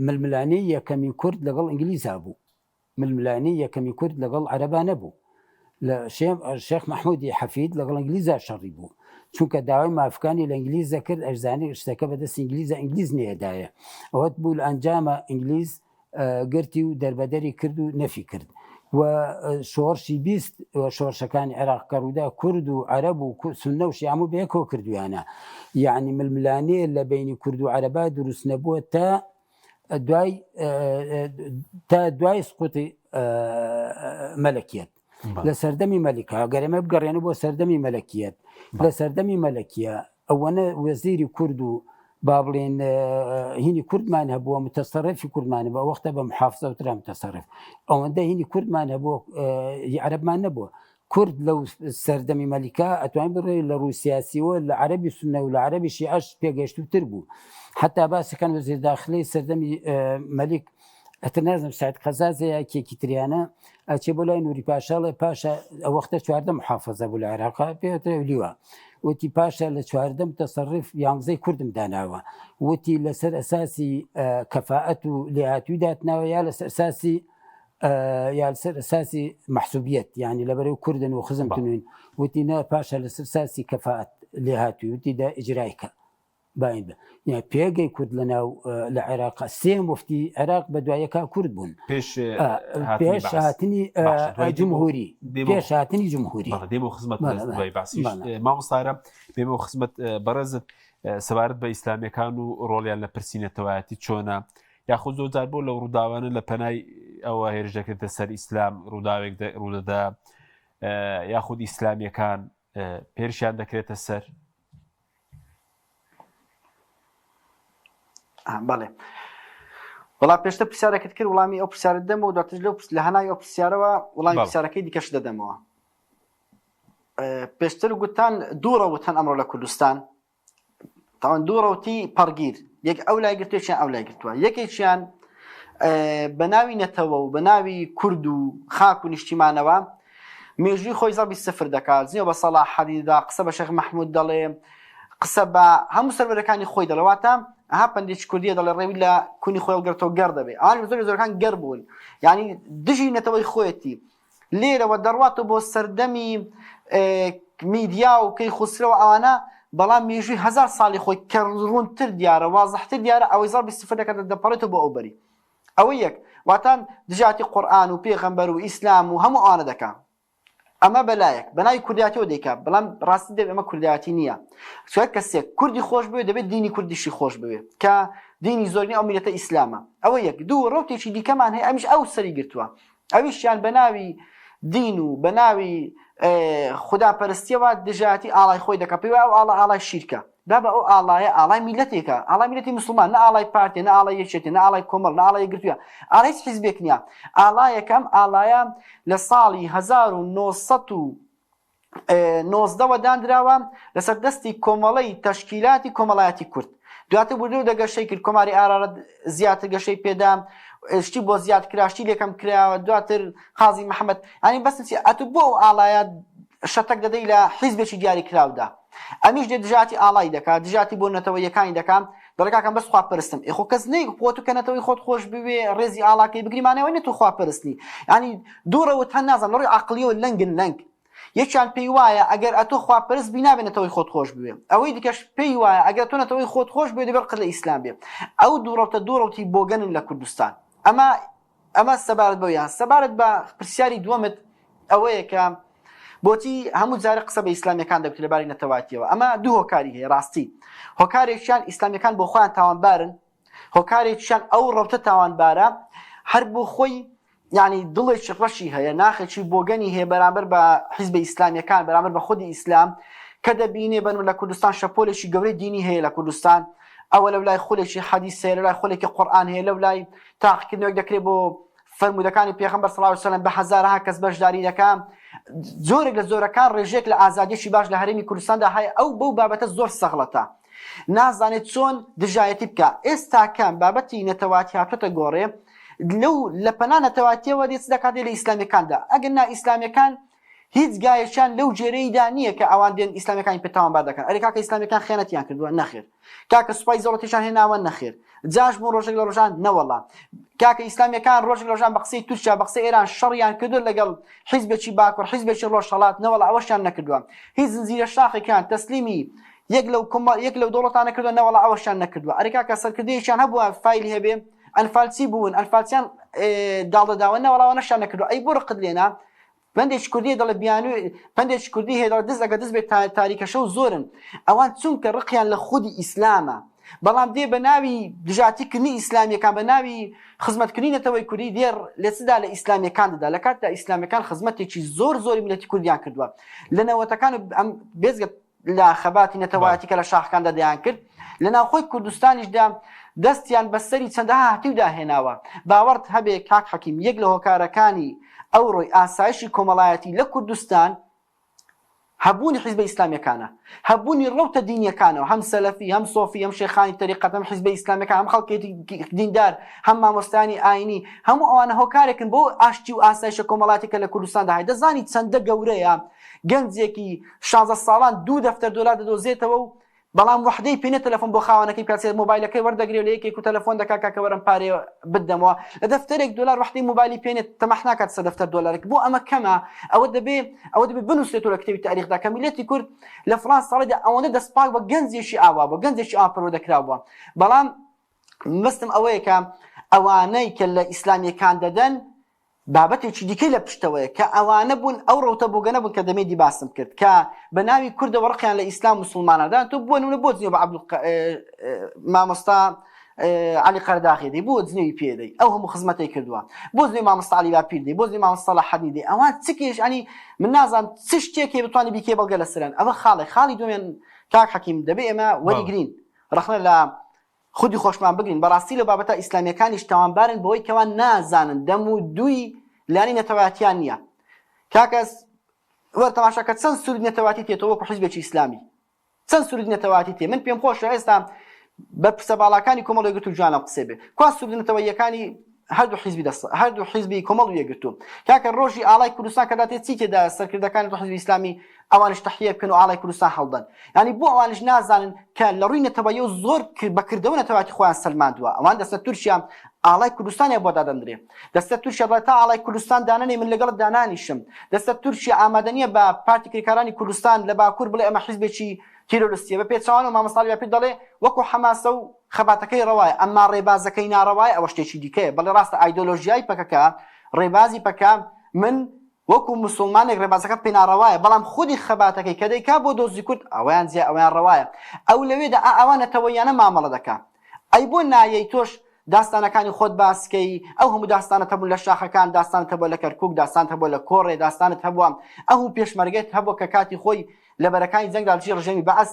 ململانەی یەکەمی کورد لەگەڵ ئینگلیزا بوو ململانەی یەکەمی کورد لەگەڵ عەرەبا نەبوو لە شێخ مەحموودی حەفید لەگەڵ ئینگلیزا شەڕی بوو چونکە داوای مافەکانی لە ئینگلیز دەکرد ئەرزانی شتەکە بەدەست ئینگلیز نێدایە ئەوەت بوو لە ئەنجامە ئینگلیز گرتی و دەربەدەری کرد و نەفی کرد و شۆڕشی بیست شۆڕشەکانی عێراق کەڕوودا کورد و عەرەب و سوننە و شیعە هەموو بەیەکەوە کردویانە یعنی ململانەیە لە بینی کورد و عەرەبا دروست نەبووە تا دوای سقوتی مەلەکیەت لە سەردەمی مەلیکا گەرەمە بگەڕێنە بۆ سەردەمی مەلەکیەت لە سەردەمی مەلەکیە ئەوەنە وەزیری کورد و با بڵێن هینی کوردمان هەبووە متەسەرەفی کوردمانە بە وەختە بە محافزە وترا متەسەرف ئەوەندە هینی کوردمان هەبووە عەرەبمان نەبووە کورد لەو سەردەمی مەلیکا ئەتوانین بڕێ لە ڕووی سیاسیەوە لە عەرەبی سوننە و لە عەرەبی شیعەش پێگەشتووتر بوو حتا باسەکان وەزیر داخلەی سەردەمی مەلیک ئەتر نازم سعید قەزازەیە کێکی تریانە ئەچێ بۆ لای نووری پاشاڵێ پاشە ئەو وەختە چواردە محافەزە بوو لە عێراقا پێوترە لیوە وتی پاشا لە چواردە متەسەرف یانزەی کوردم داناوە وتی لەسەر ئەساسی کەفاءەت و لێهاتووی داتناوە یا لەسەر ئەساسی مەحسوبیەت یعنی لەبەرەو کوردن و خزم کنوین وتی نە پاشا لەسەر ئەساسی کەفاءەت لێهاتووی وتی دا ئیجرایکە باین بە یعنی پێگەی کورد لەناو لە عێراق سێ مفتی عێراق بە دوایەکە کورد بوون پێش هاتنی جمهوری پێش هاتنی جمهوری دێمە خزمەت باسی مامۆستارە بێمە خزمەت بەڕێزت سەبارەت بە ئیسلامیەکان و ڕۆڵیان لە پرسینەتەوایەتی چۆنە یاخود زۆرجار بۆ لە ڕووداوانە لە پەنای ئەوە هێرش دەکرێتە سەر ئیسلام ڕووداوێک ڕوودەدا یاخود ئیسلامیەکان پێرشیان دەکرێتە سەر بەڵێ وڵا پێشتە پرسیارەکەت کرد وڵامی ئەو پرسیارت دەمەوە و دواتر لە هەنای ئەو پرسیارەوە وڵامی پرسیارەکەی دیکەش دەدەمەوە پێشتر گوتان دووڕە وتان ئەمڕۆ لە کوردستان تاوان دووڕەوتی پەڕگیر یەک ئەو لای گرتوێکیان ئەو لای گرتووە یەکێکیان بە ناوی نەتەوە و بە ناوی کورد و خاک و نیشتیمانەوە مێژووی خۆی زەڵبی سفر دەکات زیۆ بە سەڵاح حەدیدا قسە بە شێخ مەحموود دەڵێ قسە بە هەموو سەرەرەکانی خۆی دەڵێواتە ها پندێکی کوردیە دەڵێ ڕێوی لە کونی خۆی گرتەوە گەڕ دەبێ ئەوان زۆرەکان گەڕ بوون یعنی دژی نەتەوەی خۆیەتی لێرەوە دەڕواتەوە بۆ سەردەمی میدیا و کەی خوسرەوە ئەوانە بەڵام مێژووی 1000 ساڵی خۆی کە ڕوونتر دیارە وازەحتر دیارە ئەوەی زەڵبی سفر دەکات دەپەڕێتەوە بۆ ئەو بەری ئەوە یەک واتان دژاتی قورئان و پێغەمبەر و ئیسلام و هەموو ئەوانە دەکات ئەمە بەلایەک بەناوی کوردیاتیەوە دەیکات بەڵام ڕاستی دەبێت ئەمە کوردیاتی نییە چۆن کەسێک کوردی خۆش بوێ دەبێت دینی کوردیشی خۆش بوێ کە دینی زۆرنی ئەو میلەتە ئیسلامە ئەوە یەک دوو ڕەوتێکی دیکەمان هەیە ئەمیش ئەو سەری گرتووە ئەویشیان بەناوی دین و بەناوی خوداپەرستیەوە دژاتی ئاڵای خۆی دەکات پێی ئەو ئاڵای شیرکە دا بە ئەو ئاڵایە ئاڵای میلەتێکە ئاڵای میلەتی موسڵمان نە ئاڵای پارتێ نە ئاڵای یەکێتی نە ئاڵای کۆمەڵ نە ئاڵای گرتووە ئاڵای حیزبێک نییە ئاڵایەکەم ئاڵایە لە ساڵی 1990 دانراوە لەسەر دەستی کۆمەڵەی تەشکیلاتی کۆمەڵایەتی کورد دواتر بوو دەگەشەی کرد کۆماری ئارارەت زیاتر گەشەی پێدا شتی بۆ زیاد کراشتی لێکم کراوە دواتر قازی محەممەد ئەنی بەسنسی ئەتو بۆ ئەو ئاڵایە شەتەک دەدەی لە حیزبێکی دیاری کراودا ئەمیش دێ دژاتی ئاڵای دەکات دژاتی بۆ نەتەوەیەکانی دەکات دەڵێکاکەم بەس خواپەرستم خۆ کەس نەی بۆ تو کە نەتەوەی خۆت خۆش بوێ ڕێزی ئاڵاکەی بگریمانەوەی نێت تو خواپەرستنی ینی دووڕەوت هەن نازانم لەڕووی عەقلیەوە لەنگن لەنگ یەکیان پێی وایە ئەگەر ئەتۆ خواپەرست بی نابێنێتەوەی خۆت خۆش بوێ ئەوەی دیکەش پێی وایە ئەگەر تۆ نەتەوەی خۆت خۆش بوێ دەبێت قەت لە ئیسلام بێ ئەو دووڕەوتی بۆگەنن لە کوردستان ئەمە سەبارەت بەوەیە سەبارەت بە پرسیاری دووەمت ئەوەیە کە بۆچی هەموو جارە قسە بە ئیسلامیەکان دەبێت لەباری نەتەواتیەوە ئەمە دوو هۆکاری هەیە ڕاستی هۆکارێکیان ئیسلامیەکان بۆ خۆیان تاوانبارن هۆکارێکیان ئەو ڕەوتە تاوانبارە هەر بۆ خۆی یعنی دڵێکی ڕەشی هەیە ناخێکی بۆگەنی هەیە بەرامبەر بە حیزبە ئیسلامیەکان بەرامبەر بە خودی ئیسلام کە دەبینێ بن لە کوردستان شەپۆلێکی گەورەی دینی هەیە لە کوردستان ئەوە لەو لای خولێکی حەدیث هەیە لە لای خولێکی قورئان هەیە لەو لای تاقیکردنەوەک دەکرێت بۆ فرمودەکانی پێغەمبەر صلی الله علیه و سلم بە هەزارها کەس بەشداری دەکات زۆرێک لە زۆرەکان ڕێژێک لە ئازادیەکی باش لە هەرێمی کوردستاندا هەیە ئەو بەو بابەتە زۆر سەغڵەتە نازانێت چۆن دژایەتی بکە ئێستا کەم بابەتی نەتەواتی هاتوۆتە گۆڕێ لەو لە پەنا نەتەواتیەوە دێت دەکات لە ئیسلامیەکاندا ئەگەر نا ئیسلامیەکان هیچ گایەکیان لەو جێرەیدا نییە کە ئەوان دێن ئیسلامیەکانی پێتاوانبار دەکەن ئەرێ کاکە ئیسلامیەکان خیانەتیان کردووە نەخێر کاکە سوپای زەڵەتیشان هێناوە نەخێر جاش بوو ڕۆژێک لە ڕۆژان نەوەڵا کاکە ئیسلامیەکان ڕۆژێک لە ڕۆژان بە قسەی تورکیا بە قسەی ئێران شەڕیان کردو لەگەڵ حیزبێکی باکوور حیزبێکی ڕۆژهەڵات نەوەڵا ئەوەشیان نەکردووە هیچ زنجیرە شاخێکیان تەسلیمی یەک لەو دەوڵەتانە کردووە نەوەڵا ئەوەشیان نەکردووە ئەرێ کاکە سەرکردەیەکیان هەبووە فایلی هەبێ ئەنفالسی بوون ئەنفالسیان داڵدەداوە نەوەڵاوە نەشیان نەکردووە ئەی بۆ ڕقت لێنا پندێکی کوردی دەڵێ بیانوی پندێکی کوردی هەیە دەست ئەگە دەست بێت تاریکەشە و زۆرن ئەوان چونکە ڕقیان لە خودی ئیسلامە بەڵام دێ بە ناوی دژاتیکردنی ئیسلامیەکان بە ناوی خزمەتکردنی نەتەوەی کوردی دێر لێچدا لە ئیسلامیەکان دەدا لە کاتدا ئیسلامیەکان خزمەتێکی زۆری ملەتی کوردیان کردووە لە نەوەتەکان بێزگە لە خەباتی نەتەواتی کە لە شاخەکاندا دەیان کرد لە ناوخۆی کوردستانیشدا دەستیان بەسەری چەندەها هاتیودا هێناوە باوەڕت هەبێ کاک حەکیم یەک لە هۆکارەکانی ئەو ڕۆی ئاسایشی کۆمەڵایەتی لە کوردستان هەبوونی حیزبە ئیسلامیەکانە هەبوونی ڕەوتە دینیەکانەوە هەم سەلەفی هەم سۆفی هەم شێخانی تەریقەت هەم حیزبە ئیسلامیەکان هەم خەڵکێتی دیندار هەم مامۆستانی ئاینی هەموو ئەوانە هۆکارێکن بۆ ئاشتی و ئاسایشە کۆمەڵاتێکە لە کوردستاندا هەیە دەزانی چەندە گەورەیە گەنجێکی 16 ساڵان 2 دەفتەر دۆلار دەدۆزێتەوە و بەڵام وحدەی پێنێ تەلەفۆن بۆ خاوەنەکەی پێچێت مۆبایلەکەی وەردەگرێت لە یەکێک و تەلەفۆن دەکا کاکە وەرم پارێ بدەمەوە لە دەفتەرێک دۆلار وحدەی مۆبایلی پێنێت تەمەح ناکات سە دەفتەر دۆلارێک بۆ ئەمە کەمە ئەوە دەبێ بنووسێتەوە لە کتێبی تاریخدا کە میلەتی کورد لە فڵان ساڵێدا ئەوەندە دەستپاک بە گەنجێکی ئاوا بە گەنجێکی ئاپەرۆ دەکرابووە بەڵام مەستم ئەوەیە کە ئەوانەی کە لە ئیسلامیەکان دەدەن بابەتێکی دیکەی لە پشتەوەیە کە ئەوانە بوون ئەو ڕەوتە بۆگەنە بوون کە دەمێدی باسم کرد کە بە ناوی کوردەوە ڕقیان لە ئیسلام مسلمانەدان تۆ بۆ نمونە بۆ جنێوە بە مامۆستا علی قەرداغی دەی بۆ جنێوی پێدەی ئەو هەموو خزمەتەی کردووە بۆ جنێوی مامۆستا علی باپیر دەی بۆ جنێوی مامۆستا لەحەدی دەی ئەوان چکێش ئەنی من نازانم چ شتێکی بتوانێت بیکێ بەڵگە لە سەرن ئەوە خاڵی دوێن کاک حەکیم دەبێ ئێمە وەریگرین ڕخنە لە خودی خۆشمان بگرین بەڕاستی لە بابەتە ئیسلامیەکانیش تاوانبارن بەوەی کەوان نازانن دەم و دووی لانی نەتەواتیان نییە کاکەس وەرە تەماشاکە چەند سوود نەتەواتی تێتەوە وەکو حیزبێکی ئیسلامی چەند سوود نەتەواتی تێ من پێم خۆشە ئێستا بە پسەباڵاکانی کۆمەڵ یەکگرتو جوانە قسێ بێ کوا سوود نەتەوەیەکانی هەردوو حیزبی کۆمەڵ و یەکگرتو کاکە ڕۆژی ئاڵای کوردستان کە داتێت چی تێدا سەرکردەکانی حیزبی ئیسلامی ئەوانش تەحیە بکەن و ئاڵای کوردستان هەڵدەن ینی بۆ ئەوانش نازانن کە لە ڕووی نەتەوەیی و زۆر بەکردەوە نەتەواتی خۆیان سەلماندووە ئەوان دەستە تورکیا ئاڵای کوردستانیە بۆ دادەندرێ دەستە تورکیا بڵێت تا ئاڵای کوردستان دانەنێ من لەگەڵ دانانیشم دەستە تورکیا ئامادە نییە بە پارتی کرێکارانی کوردستان لە باکوور بڵێ ئەمە حیزبێکی تیرۆریستیە بە پێچەوان و مامۆستا علی باپیر دەڵێ وەکو حەماسە و خەباتەکەی ڕەوایە ئەمما ڕێبازەکەی ناڕەوایە ئەوە شتێکی دیکەیە بەڵێ ڕاستە ئایدۆلۆژیای پەکەکە ڕێبازی پەکە من وەکو مسلمانێک ڕێبازەکە پێ ناڕەوایە بەڵام خودی خەباتەکەی کە دەیکا بۆ دۆزی کورد ئەویان جێ ئەویان ڕەوایە ئەو لەوێدا ئەوانە تەوەیانە مامەڵە دەکا ئەی بۆ نایەی تۆش داستانەکانی خۆت باسکەی ئەو هەموو داستانت هەبوو لە شاخەکان داستانت هەبووە لە کەرکووک داستانت هەبووە لە کۆڕێ داستانت هەبووە ئەو پێشمەرگێت هەبووە کە کاتی خۆی لە بەرەکانی جەنگدا لەژێر ڕژێمی بەعەس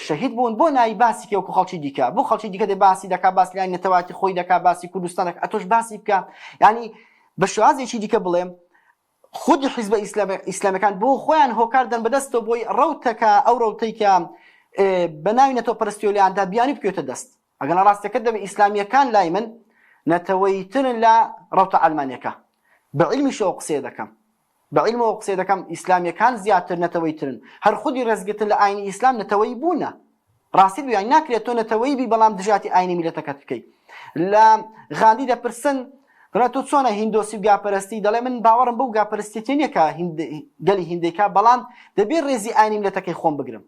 شەهید بوون بۆ نایی باسی کە وەکو خەڵکی دیکە بۆ خەڵکی دیکە دێ باسی دەکا باسی لای نەتەواتی خۆی دەکا باسی کوردستان دەکا ئەتۆش باسی بکە ینی بە شێوازێکی دیکە بڵێم خودی حیزبە ئیسلامیەکان بۆ خۆیان هۆکار دەن بەدەستەوە بۆی ڕەوتەکە ئەو ڕەوتەی کە بە ناوی نەتەوەپەرستی و لەیاندا بیانی بکوێتە دەست ئەگەر ڕاستەکە دەبێت ئیسلامیەکان لای من نەتەوەیترن لە ڕەوتە ئەلمانیەکە بە عیلمیشەوە قسێ دەکەم بە عیلمەوە قسێ دەکەم ئیسلامیەکان زیاتر نەتەوەیترن هەر خودی ڕێزگرتن لە ئاینی ئیسلام نەتەوەی بوونە ڕاستی بیان ناکرێت تۆ نەتەوەی بی بەڵام دژاتی ئاینی میلەتەکەت بکەیت لە غاندی دەپرسن تۆ چۆنە هیندۆسی و گاپەرستی دەڵێ من باوەڕم بەو گاپەرستی نییە کە گەلی هیندێکا بەڵام دەبێت ڕێزی ئاینی میلەتەکەی خۆم بگرم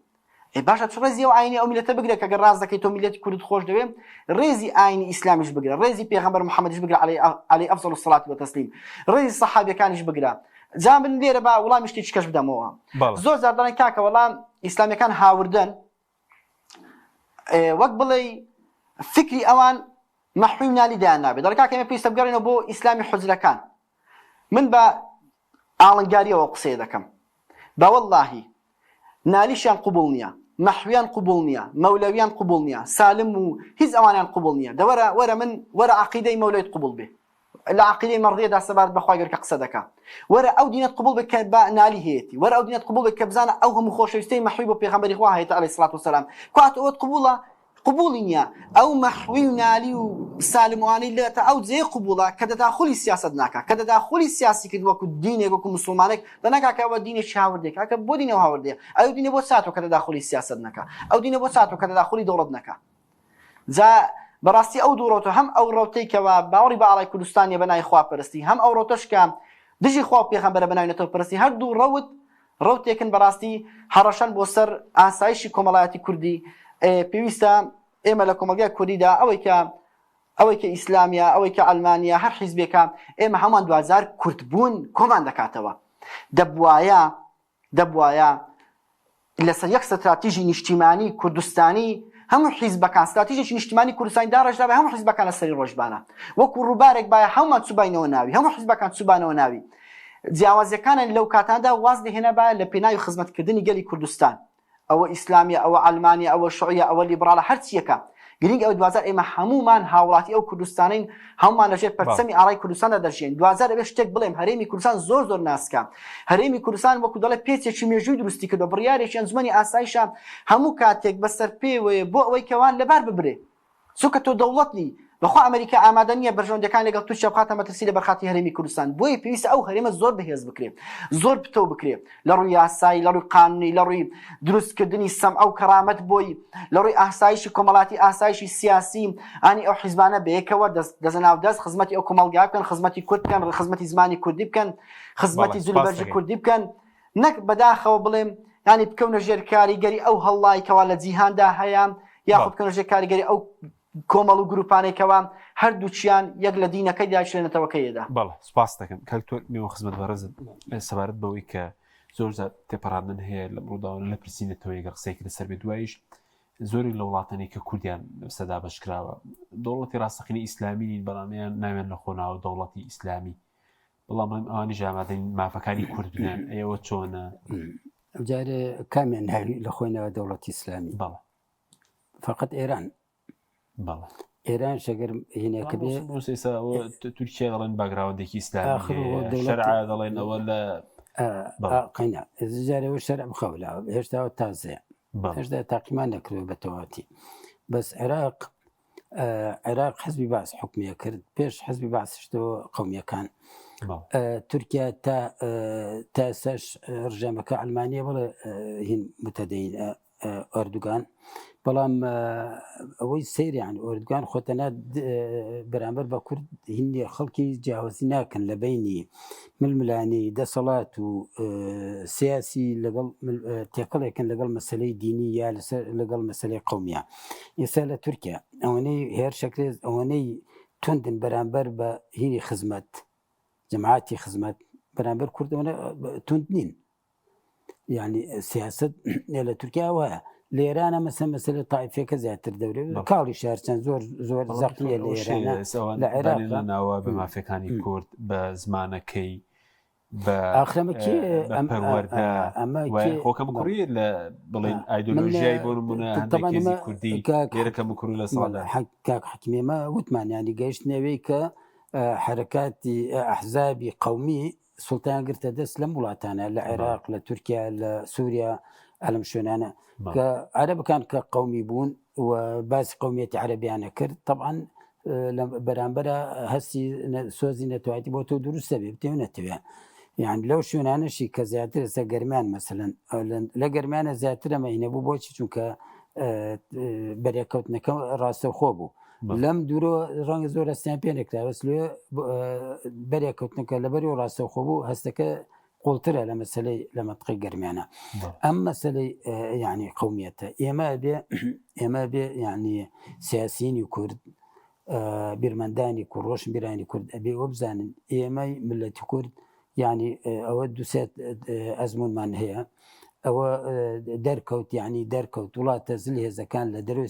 باشە چ ڕێزی ئەو ئاینی ئەو میلەتە بگرێت کە ڕاز دەکەی تۆ میلەتی کورد خۆش دەوێت ڕێزی ئاینی ئیسلامیش بگرە ڕێزی پێغەمبەر محەممەدیش بگرە عەلەیهی ئەفزەل الصەڵات وەتەسلیم ڕێزی سەحابیەکانیش بگرە جا من لێرە با وڵامی شتێکی کەش بدەمەوە زۆر جار دەڵێن کاکە وەڵام ئیسلامیەکان هاوردن وەک بڵێ فکری ئەوان مەحوی نالی دایان نابێت دەڵێ کاکە ئێمە پێویستە بگەڕێنەوە بۆ ئیسلامی حوجرەکان من بە ئاڵنگاریەوە قسەی دەکەم با وەڵڵاهی نالیشیان قوبوڵ نییە مەحویان قوبوڵ نییە مەولەویان قوبوڵ نییە سالم و هیچ ئەوانیان قوبوڵ نییە دەوەرە وەرە من وەرە عەقیدەی مەولەویت قوبوڵ بێ العقيدة مرضية دا سبارت بخواي غير كقصدك ورا أو دينة قبول بك نالي هيتي ورا أو دينة قبول بك بزانا أو هم خوشويستي محبوب بيغمبر إخوة هيت عليه الصلاة والسلام كوات أوت قبولينيا أو محوي نالي وسالم واني لا تعود زي قبوله كذا داخل السياسة ناكا كذا داخل السياسي كده وكو دينك وكو مسلمانك دناكا كوا دين شاوردك هكا بودين وهاوردي أو دين بوساتو كذا داخل السياسة ناكا أو دين بوساتو كذا داخل دولة ناكا زا براستي أو دورته هم أو روتي كوا باوري بعلى كردستان يبناي خواب برستي هم أو روتش كام دجي خواب بيخبر بناي نتو برستي هر دو روت يكن براستي حرشان بوسر آسايشي كمالاتي كردي بيوستا إما لكم أجا كرديدا أو إسلامية أو كألمانيا هر حزبك إما همان دوازار كردبون كمان دكاتوا دبوايا إلا سياق استراتيجي اجتماعي كردستاني هم حزبك استراتيجي اجتماعي كردستاني دارج دابا هم حزبك على سرير رجبانا وكربارك بايا هم تسباين وناوي هم حزبك تسباين وناوي جواز كان لو كاتندا وازد هنا با لبناء خدمت كردني قال كردستان أو إسلامية أو علمانية أو شيوعية أو ليبرالة هرتيكا گرنگ ئەو دوازار ئێمە هەمومان هاوڵاتی ئەو کوردستانین هەمومان لەژێر پەرچەمی ئاڕای کوردستاندا دەژین دوازار ئەوێ شتێک بڵێم هەرێمی کوردستان زۆر ناسکە هەرێمی کوردستان وەکو دەڵێ پێچێکی مێژووی دروستی کردو بڕیارێکی ئەنجومەنی ئاسایشە هەموو کاتێک بەسەر پێوەیە بۆ ئەوەی کەوان لەبار ببرێ چونکە تۆ دەوڵەتنی بەخوا ئەمریکا ئامادە نییە بەرژەوەندەکان لەگەڵ تووشە بخاتە مەترسی لە بەرخاتی هەرێمی کوردستان بۆیە پێویستە ئەو هەرێمە زۆر بەهێز بکرێت زۆر پتۆ بکرێت لە ڕووی یاسایی لە ڕووی قانونی لە ڕووی دروستکردنی سەم ئەو کەرامەت بۆی لە ڕووی ئاسایشی کۆمەڵاتی ئاسایشی سیاسی ئانی ئەو حیزبانە بەیەکەوە دەست خزمەتی ئەو کۆمەڵگا بکەن خزمەتی کورد بکەن خزمەتی زمانی کوردی بکەن خزمەتی جلوبەرجی کوردی بکەن نەک بەداخەوە بڵێم ینی بکەونە ژێر کاریگەری ئەو هەڵڵای کەوا لە جیهاندا هەیە یاخود بکەونە ژێر کاریگەری ئەو کۆمەڵ و گروپانێکەوە هەردووچیان یەک لە دینەکەیدا شوێنەتەوەکەیدا بەڵێ سپاس دەکەم کەلتۆر میوە خزمەت بەڕێزت سەبارەت بەوەی کە زۆر تێپەڕاندن هەیە لە ڕووداوە لە پرسیینەتەوە ئەگەر قسەیەکی لەسەر بێ دواییش زۆری لە وڵاتانی کە کوردیان سەدا بەشکراوە دەوڵەتی ڕاستەقینی ئیسلامی نین بەڵامیان ناوێن لە خۆناوە دەوڵەتی ئیسلامی بەڵام ئەوانی ژامادەین مافەکانی کورد بنیان ئەوە چۆنە جارێ کامیان هەوی لە خۆینەوە دەوڵەتی ئیسلامی بەڵێ فقط ئێران بەڵێ ئێران شەگەر هینەکە بێ تورکیا دەڵێن باگراوەندێکی ئیسلامی شەرع دەڵێن ئەوە لە قینا جارەوە شەرع بخەولا هێشتاوە تازەیە هێشتا تاقیمان نەکردوە بە تەواوەتی بەس عێراق حزبی باس حکومیە کرد پێش حزبی باسشتەوە قەومیەکان تورکیا تا سەش ڕژێمەکە ئەلمانیە بڵێ هین متەدەین ئەردوگان بەڵام ئەوەی سەیریان ئۆردوگان خۆتەنە بەرامبەر بە کورد هینی خەڵکی جیاوازی ناکەن لە بینی ململانی دەسەڵات و سیاسی لەگەڵ تێکەڵێکن لەگەڵ مەسلەی دینی یا لەگەڵ مەسلەی قەومیە ئێستا لە تورکیا ئەوەنەی هێر شەکرێز ئەوەنەی توندن بەرامبەر بە هینی خزمەت جەماعەتی خزمەت بەرامبەر کوردەوەنە توند نین یعنی سیاست لە تورکیا وایە لە ئێرانە مەسەلە تایفێکە زیاتر دەورێت کاڵی شارچەند زۆر زەقیە لە ئێرانە لە عێراق ناوە بە مافەکانی کورد بە زمانەکەی بە خۆکەم کوڕی لە بڵێن ئایدۆلۆژیای بۆ نمونە هەندێکی کوردی لێرەکەم کوڕی لە ساڵدا کاک حکیمێمە وتمانیانی گەیشت نەوەی کە حرەکاتی ئەحزابی قەومی سوڵتان گرتە دەست لەم وڵاتانە لە عێراق لە تورکیا لە سووریا ئەلم شوێنانە کە عەرەبەکان کە قەومی بوون و باسی قەومیەتی عەرەبیانە کرد طبعا بەرامبەرە هەستی سۆزی نەتوانێتی بۆ تۆ دروستە بێ بتێ نەتەوێ یعنی لەو شوێنانەشی کە زیاتر ئێستا گەرمیان مەسەلەن لە گەرمیانە زیاتر ئەمەینە بوو بۆچی چونکە بەرێکەوتنەکە ڕاستەوخۆ بوو لەم دوورۆ ڕەنگە زۆر ئەستیان پێ نەکرا بەس لێ بەرێکەوتنەکە لەبەری و ڕاستەوخۆ بوو هەستەکە قوڵترە لە مەسلەی لە مەنطقەی گەرمیانە ئەم مەسلەی یعنی قەومیەتە ئێمە بێ یعنی سیاسیینی کورد بیرمەندانی کوڕ ڕۆشن بیرانی کورد ئەبێ ئەوە بزانن ئێمەی ملەتی کورد یعنی ئەوە دووسێت ئەزمونمان هەیە ئەوە دەرکەوت یعنی دەرکەوت وڵاتە زل هێزەکان لە دەروی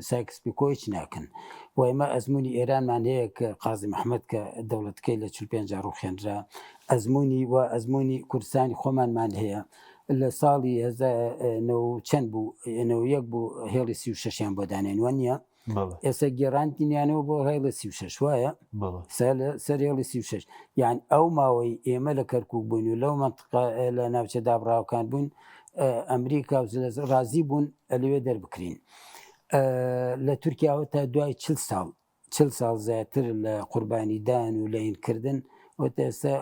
ساکسپیکۆیچ ناکەن و ئێمە ئەزمموی ئێرانمان هەیە کە قازی محەممەد کە دەوڵەتەکەی لە 45 ڕوخێنرا ئەزمموی و ئەزمموی کوردستانی خۆمانمان هەیە لە ساڵی چەند بوو یەک بوو هێڵی 36 بۆ دانێن وانە ئێستا گێڕاندینیانەوە بۆ هێڵە 36 وایە سەر هێڵی 36 یان ئەو ماوەی ئێمە لە کەرکک بوون و لەو منطقە لە ناوچە دابڕاوکان بوون ئەمریکا ڕازی بوون لەوێ دەربکرین لە تورکیاوە تا دوای 40 ساڵ زیاتر لە قوربانیدان و لە ئینکردن ئێستا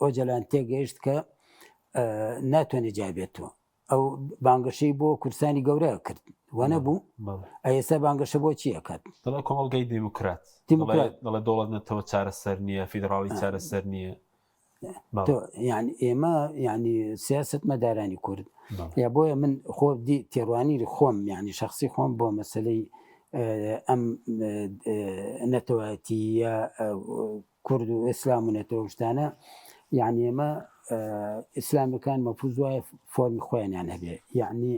ئۆجلان تێگەیشت کە ناتوانێت جابێتەوە ئەو بانگەشەی بۆ کورسانی گەورە کرد وانە بوو ئێستا بانگەشە بۆ چی ئەکات دەڵێ کۆمەڵگەی دیموکرات دەڵێ دەوڵەت نەتەوە چارەسەر نییە فیدراڵی چارەسەر نییە یعنی ئێمە ینی سیاست مەدارانی کورد یا بۆیە من خۆ تێڕوانی خۆم ینی شخصی خۆم بۆ مەسلەی ئەم نەتەوەتی یا کورد و ئیسلام و نەتەوە شتانە یعنی ئێمە ئیسلامیەکان مەفروض وایە فۆرمی خۆیانیان هەبێ یعنی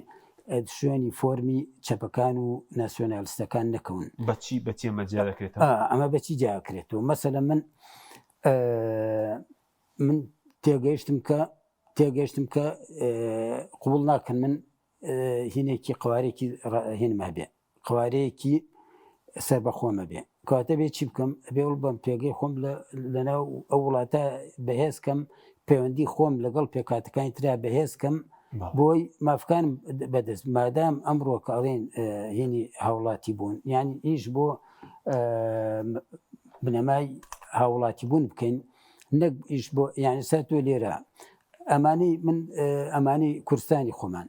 شوێنی فۆرمی چەپەکان و ناسیۆنالیستەکان نەکەون بەچی مەجارەکرێتەوە ئەمە بەچی جاکرێتەوە مەسەلەن من تێگەیشتم کە قوبوڵ ناکەن من هینێکی قوارێکی هینمە بێ قوارەیەکی سەر بە خۆمە بێ کاتە بێ چی بکەم بێوڵ بەم پێگەی خۆم لەناو ئەو وڵاتە بەهێزکەم پەیوەندی خۆم لەگەڵ پێکاتەکانی ترا بەهێزکەم بۆی مافکانم بەدەست مادام ئەمڕۆ کاڵێن هێنی هاوڵاتی بوون یان هیچ بۆ بنەمای هاوڵاتی بوون بکەین نەک ئیش بۆ یانی سەر تۆ لێرە ئەمانەی من ئەمانەی کوردستانی خۆمان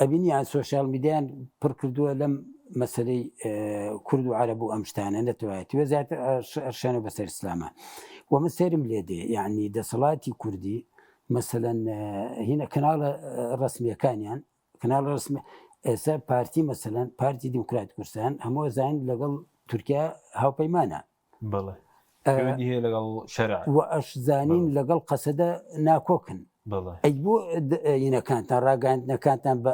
ئەبینی یان سۆشیال میدیان پڕ کردووە لەم مەسلەی کورد و عەرەب و ئەم شتانە نەتوایەتی وە زیاتر ئەرشانە بەسەر ئیسلامە و من سێرم لێ دێ یعنی دەسەڵاتی کوردی مەسەلەن هینە کەناڵە ڕسمیەکانیان کەناڵ ڕسمی ئێستا پارتی مەسەلەن پارتی دیموکراتی کوردستان هەموو زین لەگەڵ تورکیا هاوپەیمانە لەگەڵ شەرع و ئەشزانین لەگەڵ قەسەدە ناکۆکن ئەی بۆ هینەکانتان ڕاگەاندنەکانتان بە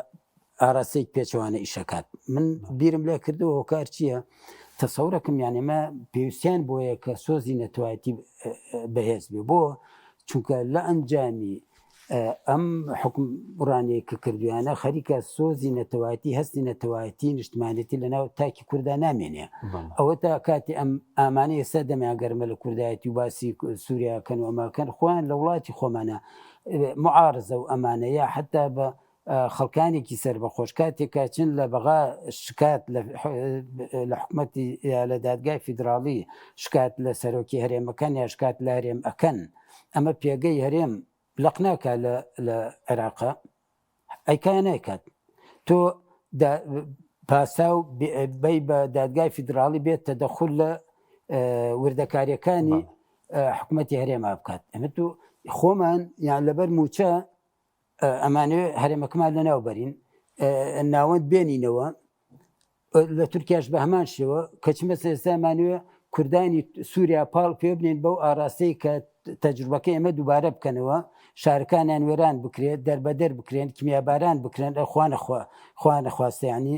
ئاراسەیەک پێچەوانە ئیشەکات من بیرم لێ کردەوە هۆکار چییە تەسەورەکەم یانێمە پێویستیان بۆیە کە سۆزی نەتوایەتی بەهێز بێ بۆ چونکە لە ئەنجامی ئەم حکمڕانەیە کە کردویانە خەریکە سۆزی نەتەوایەتی هەستی نەتەوایەتی نیشتمانێتی لەناو تاکی کووردا نامێنێ ئەوە تا کاتی ئەم ئامانە ئێستا دەمیان گەرمە لە کوردایەتی و باسی سووریاکەن و ئەماکەن خۆیان لە وڵاتی خۆمانە معارزە و ئەمانەیە حتا بە خەڵکانێکی سەر بەخۆش کاتێکا چن لە بەغا شکات لە حکومەتی لە دادگای فیدراڵی شکات لە سەرۆکی هەرێمەکان یا شکات لە هەرێم ئەکەن ئەمە پێگەی هەرێم لەقناکە لە عێراقا ئەیکان نایکات تۆ پاسا و بەی بە دادگای فیدراڵی بێت تەدەخل لە وردەکاریەکانی حکومەتی هەرێما بکات ئەمە تو خۆمان یان لەبەر موچە ئەمانوێ هەرێمەکەمان لەناوبەرین ناوەند بێنینەوە لە تورکیاش بە هەمان شێوە کەچمە ئێستا ئەمانوێ کوردانی سووریا پاڵ پێ بنێن بەو ئاراستەی کە تەجروبەکە ئێمە دووبارە بکەنەوە شارەکانیان وێران بکرێت دەربەدەر بکرێن کیمیاباران بکرێن خوانە خواستیانی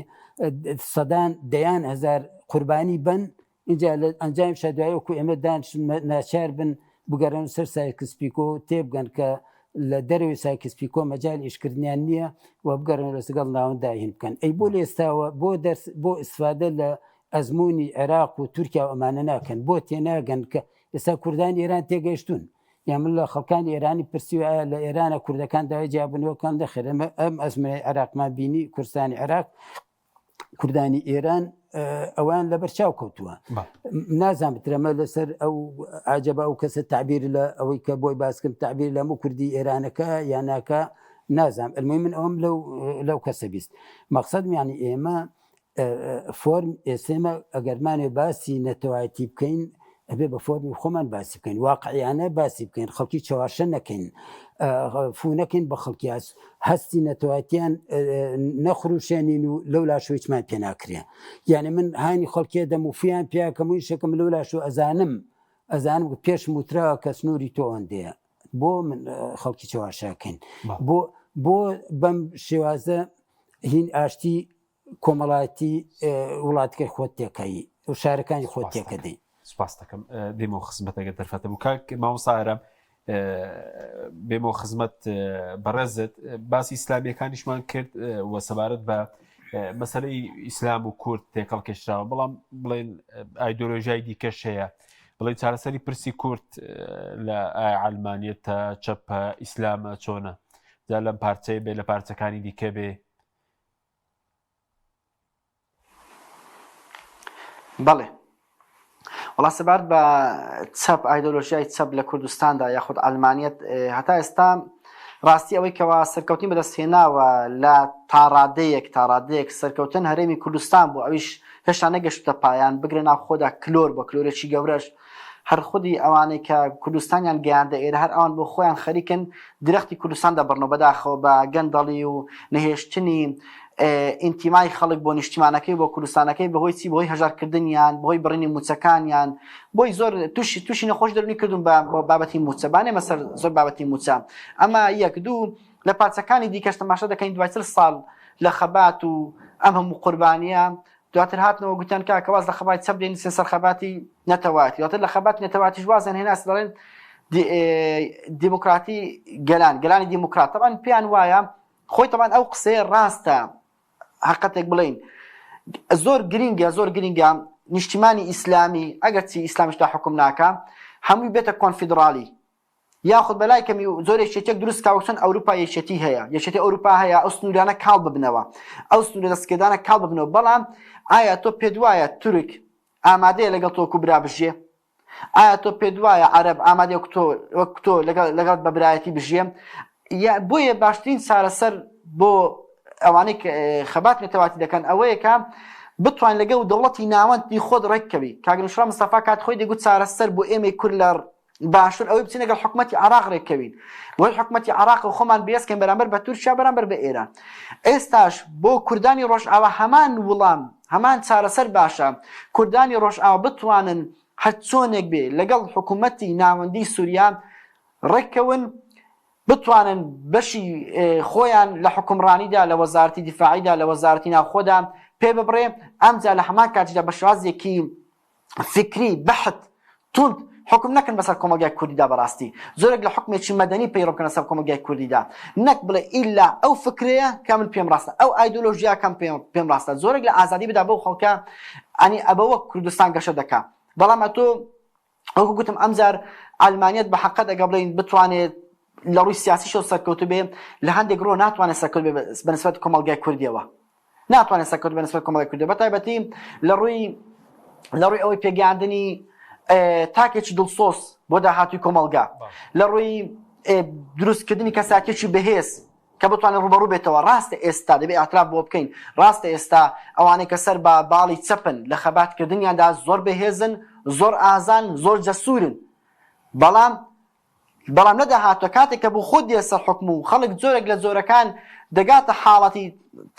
سەدان دەیان هزار قوربانی بن اینجا لە ئەنجام شادوایەکو ئێمە دانش ناچار بن بگەڕێن سەر سایکسپیکۆ تێبگەن کە لە دەروی سایکسپیکۆ مەجای ئیشکردنیان نییە و بگەڕێن لەسەگەڵ ناوەنداهین بکەن ئەی بۆ لە ئێستاوە بۆ ئیسفادە لە ئەزمموی عێراق و تورکیا و ئەمانە ناکەن بۆ تێناگەن کە ئێستا کوردانی ئێران تێگەیشتون یا من لە خەڵکانی ئێرانی پرسی لە ئێرانە کوردەکان داوای جیابنەوەکان دەخێت ئەم ئەزممەی عێراقمان بینی کوردستانی عێراق کوردانی ئێران ئەوان لە بەرچاو کەوتووە نازانترەمە لەسەر ئەو عجبە ئەو کەسە تعبیر لە ئەوەی کە بۆی باسکەم تعبیر لە هەموو کوردی ئێرانەکە یاناکە نازانم ئەلموی من ئەوم لەو کەسە بیست مەقسەد میانی ئێمە فۆرم ئێسێمە ئەگەرمانێ باسی نەتەوایەتی بکەین ئەبێ بە فۆرمی خۆمان باسی بکەین واقعیانە باسی بکەین خەڵکی چاواشە نەکەین فونەکەین بە خەڵکی هەستی نەتەوایەتیان نەخروشێنین و لەو لاشۆیچمان پێ ناکرێ یعنی من هانی خەڵکێ دەموفیان پیاکەمووی شەکەم لەو لاشۆ ئەزانم پێش موتراوە کە سنووری تۆ ئەوەندەیە بۆ من خەڵکی چاواشاکەین بۆ بەم شێوازە هین ئاشتی کۆمەڵاتی وڵاتەکەی خۆت تێکایی و شارەکانی خۆت تێکەدەین سپاس دەکەم دێمەوە خزمەتەگە دەرفەتە بوو کاک مامۆستا ئارام بێمەوە خزمەت بەڕێزت باسی ئیسلامیەکانیشمان کرد وە سەبارەت بە مەسەلەی ئیسلام و کورد تێکەڵ کێشراوە بەڵام بڵێن ئایدۆلۆژیای دیکەش هەیە بڵێ چارەسەری پرسی کورد لە ئالمانیەتە چەپە ئیسلامە چۆنە جا لەم پارچەی بێ لە پارچەکانی دیکە بێ بەڵێ وڵا سەبارەت بە چەپ ئایدۆلۆژیای چەپ لە کوردستاندا یاخود ئەلمانیەت هەتا ئێستا ڕاستی ئەوەی کەوا سەرکەوتنی بەدەستهێناوە لە تاڕادەیەک سەرکەوتن هەرێمی کوردستان بوو ئەویش هێشتا نەگەشتە پایان بگرە ناو خۆدا کلۆر بە کلۆرێکی گەورەش هەر خودی ئەوانەی کە کوردستانیان گەیاندە ئێرە هەر ئەوان بۆ خۆیان خەریکن درەختی کوردستان دەبڕنەوە بەداخەوە بە گەندەڵی و نەهێشتنی ئینتیمای خەڵک بۆ نیشتیمانەکەی بۆ کوردستانەکەی بەهۆی چی بەهۆی هەژارکردنیان بەهۆی بڕینی موچەکانیان بۆی زۆر تووشی نەخۆش دەرونی کردوون بە بابەتی موچەبانێ مەسەر زۆر بابەتی موچە ئەمە یەک دوو لە پارچەکانی دیکەش تەماشا دەکەین دوای 40 ساڵ لە خەبات و ئەم هەموو قوربانیە دواتر هاتنەوە گوتیان کە واز لە خەبات چەپ دێنی سەر خەباتی نەتەواتی دواتر لە خەبات نەتەواتی وازن هێناس دەڵێن دیموکراتی گەلانی دیموکرات طبعا پێیان وایە خۆی طبعا ئەو قسەیە ڕاستە حقیقەتێک بڵین زۆر گرینگە نیشتیمانی ئیسلامی ئەگەرچی ئیسلامیشتا حکم ناکە هەمووی بێتە کۆنفیدرالی یاخود بەلای کەمی زۆر یەکێتێک دروست کاوچەند ئەوروپا یەکێتی هەیە یەکێتی ئەوروپا هەیە ئەو سنوورانە کاڵ ببنەوە ئەو سنوورە دەستکردانە کاڵ ببنەوە بەڵام ئایا تۆ پێت وایە تورک ئامادەیە لەگەڵ تۆ کوبرا بژێ ئایا تۆ پێت وایە عەرەب ئامادەیە وەک تۆ لەگەڵ بە برایەتی بژێ بۆیە باشترین چارەسەر بۆ ئەوانەی خەبات نێتەواتی دەکەن ئەوەیە کە بتوان لەگەڵ دەوڵەتی ناوەندی خۆت ڕێککەوی کاگنوشڕا مستەفا کات خۆی دەگوت چارەسەر بۆ ئێمەی کورد لە باشتر ئەوەی بچین لەگەڵ حکومەتی عێراق ڕێککەوین بۆی حکومەتی عێراق و خۆمان بێسکەین بەرامبەر بە تورکیا بەرامبەر بە ئێران ئێستاش بۆ کوردانی ڕۆژئاوا هەمان وڵام هەمان چارەسەر باشە کوردانی ڕۆژئاوا بتوانن هەر چۆنێک بێ لەگەڵ حکومەتی ناوەندی سووریا ڕێککەون بتوانن بەشی خۆیان لە حکومڕانیدا لە وەزارەتی دیفاعیدا لە وەزارەتی ناوخۆدا پێ ببڕێ ئەمجا لە هەمان کاتیدا بە شێوازێکی فکری بەحت توند حکم نەکەن بەسەر کۆمەلگای کوردیدا بەڕاستی زۆرێک لە حکمێکی مەدەنی پەیڕۆ بکەن لەسەر کۆمەلگای کوردیدا نەک بڵێ ئیلا ئەو فکرەیە کە من پێم ڕاستە ئەو ئایدۆلۆژیا کەم پێم ڕاستە زۆرێک لە ئازادی بدا بۆ خەڵکە ئەنی ئەبەوە کوردستان گەشە دەکات بەڵام تۆ ئەوکو گوتم ئەمجار ئەلمانیەت بە حەقەت ئەگە بڵێن بتوانێت لە ڕووی سیاسیشەوە سەرکەوتو بێ لە هەندێک ڕۆ ناتوانێت سەرکەوت بێ بەنسبەت کۆمەلگای کوردیەوە ناتوانێت سەرکەوت بەنسبەت کۆمەلگای کوردیەوە بەتایبەتی لە ڕووی ئەوەی پێگەیاندنی تاکێکی دڵسۆز بۆ داهاتووی کۆمەلگا لە ڕووی دروستکردنی کەساتێکی بەهێز کە بتوانێت ڕوبەڕوو بێتەوە ڕاستە ئێستا دەبێت ئاعتراف بۆ بکەین ڕاستە ئێستا ئەوانەی کە سەر بە باڵی چەپن لە خەباتکردنیاندا زۆر بەهێزن زۆر ئازان زۆر جەسوورن بەڵام نەداهاتوە کاتێک کە بۆ خۆ دێ سەر حکم و خەڵک زۆرێک لە زۆرەکان دەگاتە حاڵەتی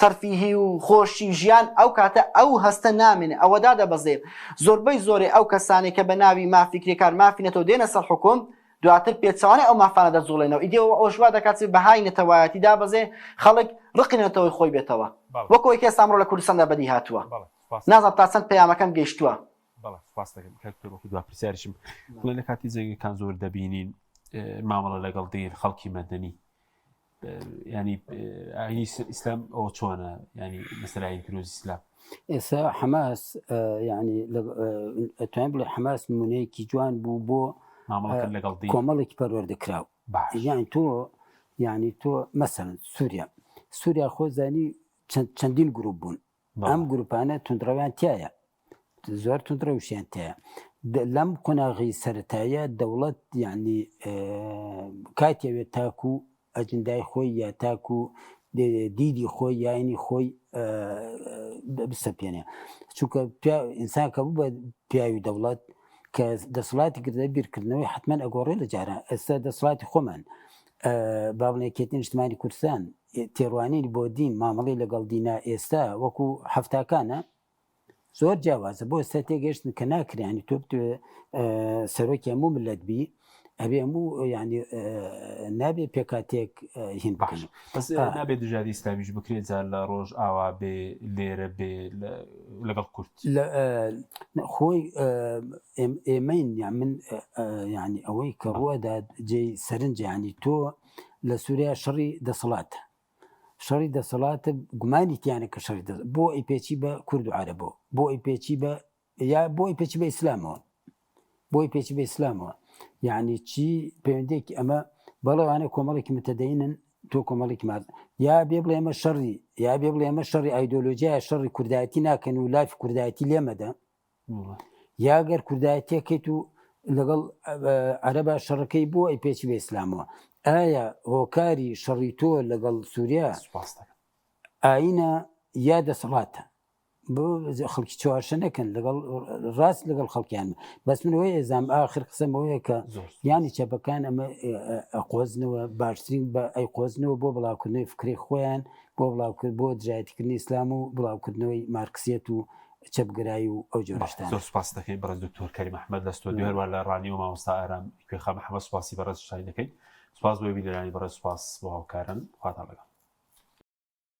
تەرفیهی و خۆشی ژیان ئەو کاتە ئەو هەستە نامێنێ ئەوەدا دەبەزێ زۆربەی زۆرێ ئەو کەسانی کە بە ناوی مافیکرێکار مافینێتەوە دێنە سەر حکوم دواتر پێچەوانەی ئەو مافانە دەجوڵێنەوە ئیدێەوە ئەوشوا دەکات بەهای نەتەوایەتی دابەزێ خەڵک ڕقینێتەوەی خۆی بێتەوە وەکەوەی کە ئێستا ئەمڕۆ لە کوردستاندا بەدی هاتووە نازانم تا چەند پەیامەکەم گەیشتووە پرسیارشم بڵێ لە کاتی جەنگەکان زۆر دەبینین مامەڵە لەگەڵ دیر خەڵکی مەدەنی ینی ئاینی ئیسلام ئەو چۆنە ینی مەسەلای پیرۆزی ئیسلام ئێستا حەماس ینی ئەتوانین بڵێ حەماس نمونەیەکی جوان بوو بۆ مامەڵەکە لەگەڵ دیر کۆمەڵێکی پەروەردەکراو یانی تۆ مەسەڵەن سووریا خۆ زانی چەندین گروپ بوون ئەم گروپانە توندڕەویان تایە زۆر توندڕەوشیان تایە لەم قۆناغی سەرەتایە دەوڵەت یعنی کاتێوێت تاکو ئەجندای خۆی یا تاکو دیدی خۆی یاینی خۆی بسەپێنێ چونکە ئینسان کە بوو بە پیاوی دەوڵەت کە دەسەڵاتی کردە بیرکردنەوەی حتمما ئەگۆڕێ لە جاران ئێستا دەسەڵاتی خۆمان با بڵێکێتی نیشتمانی کوردستان تێڕوانینی بۆ دین مامەڵی لەگەڵ دینا ئێستا وەکو هەفتاکانە زۆر جیاوازە بۆ ئێستا تێگەشتن کە ناکرێنی تۆ سەرۆکی هەموو ملت بی ئەبێ هەموو ینی نابێ پێکاتێک هین باش بەس نابێت دژادی ئیسلامیش بکرێت جار لە ڕۆژ ئاوا بێ لێرە بێ لەگەڵ کورد خۆی ئێمەین من ینی ئەوەی کە ڕوەدا جێی سەرنج ینی تۆ لە سووریا شەڕی دەسەڵاتە شەڕی دەسەڵاتە گومانی تیانە کە شەڕی بۆ ئەی پێچی بە کورد و عەرەبەوە بۆ ئەی پێچی بە یا بۆ ئەی پێچی بە ئیسلامەوە بۆی پێچی بە ئیسلامەوە یعنی چی پەیوەندێکی ئەمە بەڵێوانە کۆمەڵێکی متەدەینن تۆ کۆمەڵێکی مار یا بێ بڵێ ئەمە شەڕی یا بێ بڵێ ئەمە شەڕی ئایدۆلۆژیای شەڕی کوردایەتی ناکەن و لافی کوردایەتی لێمەدە یاگەر کوردایەتەکەیت و لەگەڵ عەرەبا شەڕەکەی بۆ ئەی پێچی بە ئیسلامەوە ئایا هۆکاری شەڕی تۆ لەگەڵ سووریا ئاینە یا دەسەڵاتە بۆ خەڵکی چوارشە نەکەن لەگەڵ ڕاست لەگەڵ خەڵکیان بەس منەوەی ئێزام ئاخر قسەمەوەیە کە ینی چەپەکان ئەمە قۆزنەوە باشترین بە ئەی قۆزنەوە بۆ بڵاوکردنەوەی فکری خۆیان بۆ بڵاوکرد بۆ درایەتیکردنی ئیسلام و بڵاوکردنەوەی مارکسیەت و چەپگرایی و ئەو جۆرەشتان زۆر سوپاس دەکەین بەڕێز دکتۆر کەریم ئەحمەد لە ستۆدیۆ هەروە لە ڕانی و مامۆستا ئارام کوێخا محەممەد سوپاسی بەڕێز شای دەکەین سوپاس بۆ بیلرانی بەڕێز سوپاس بۆ هاوکارن خواتان لەگەڵ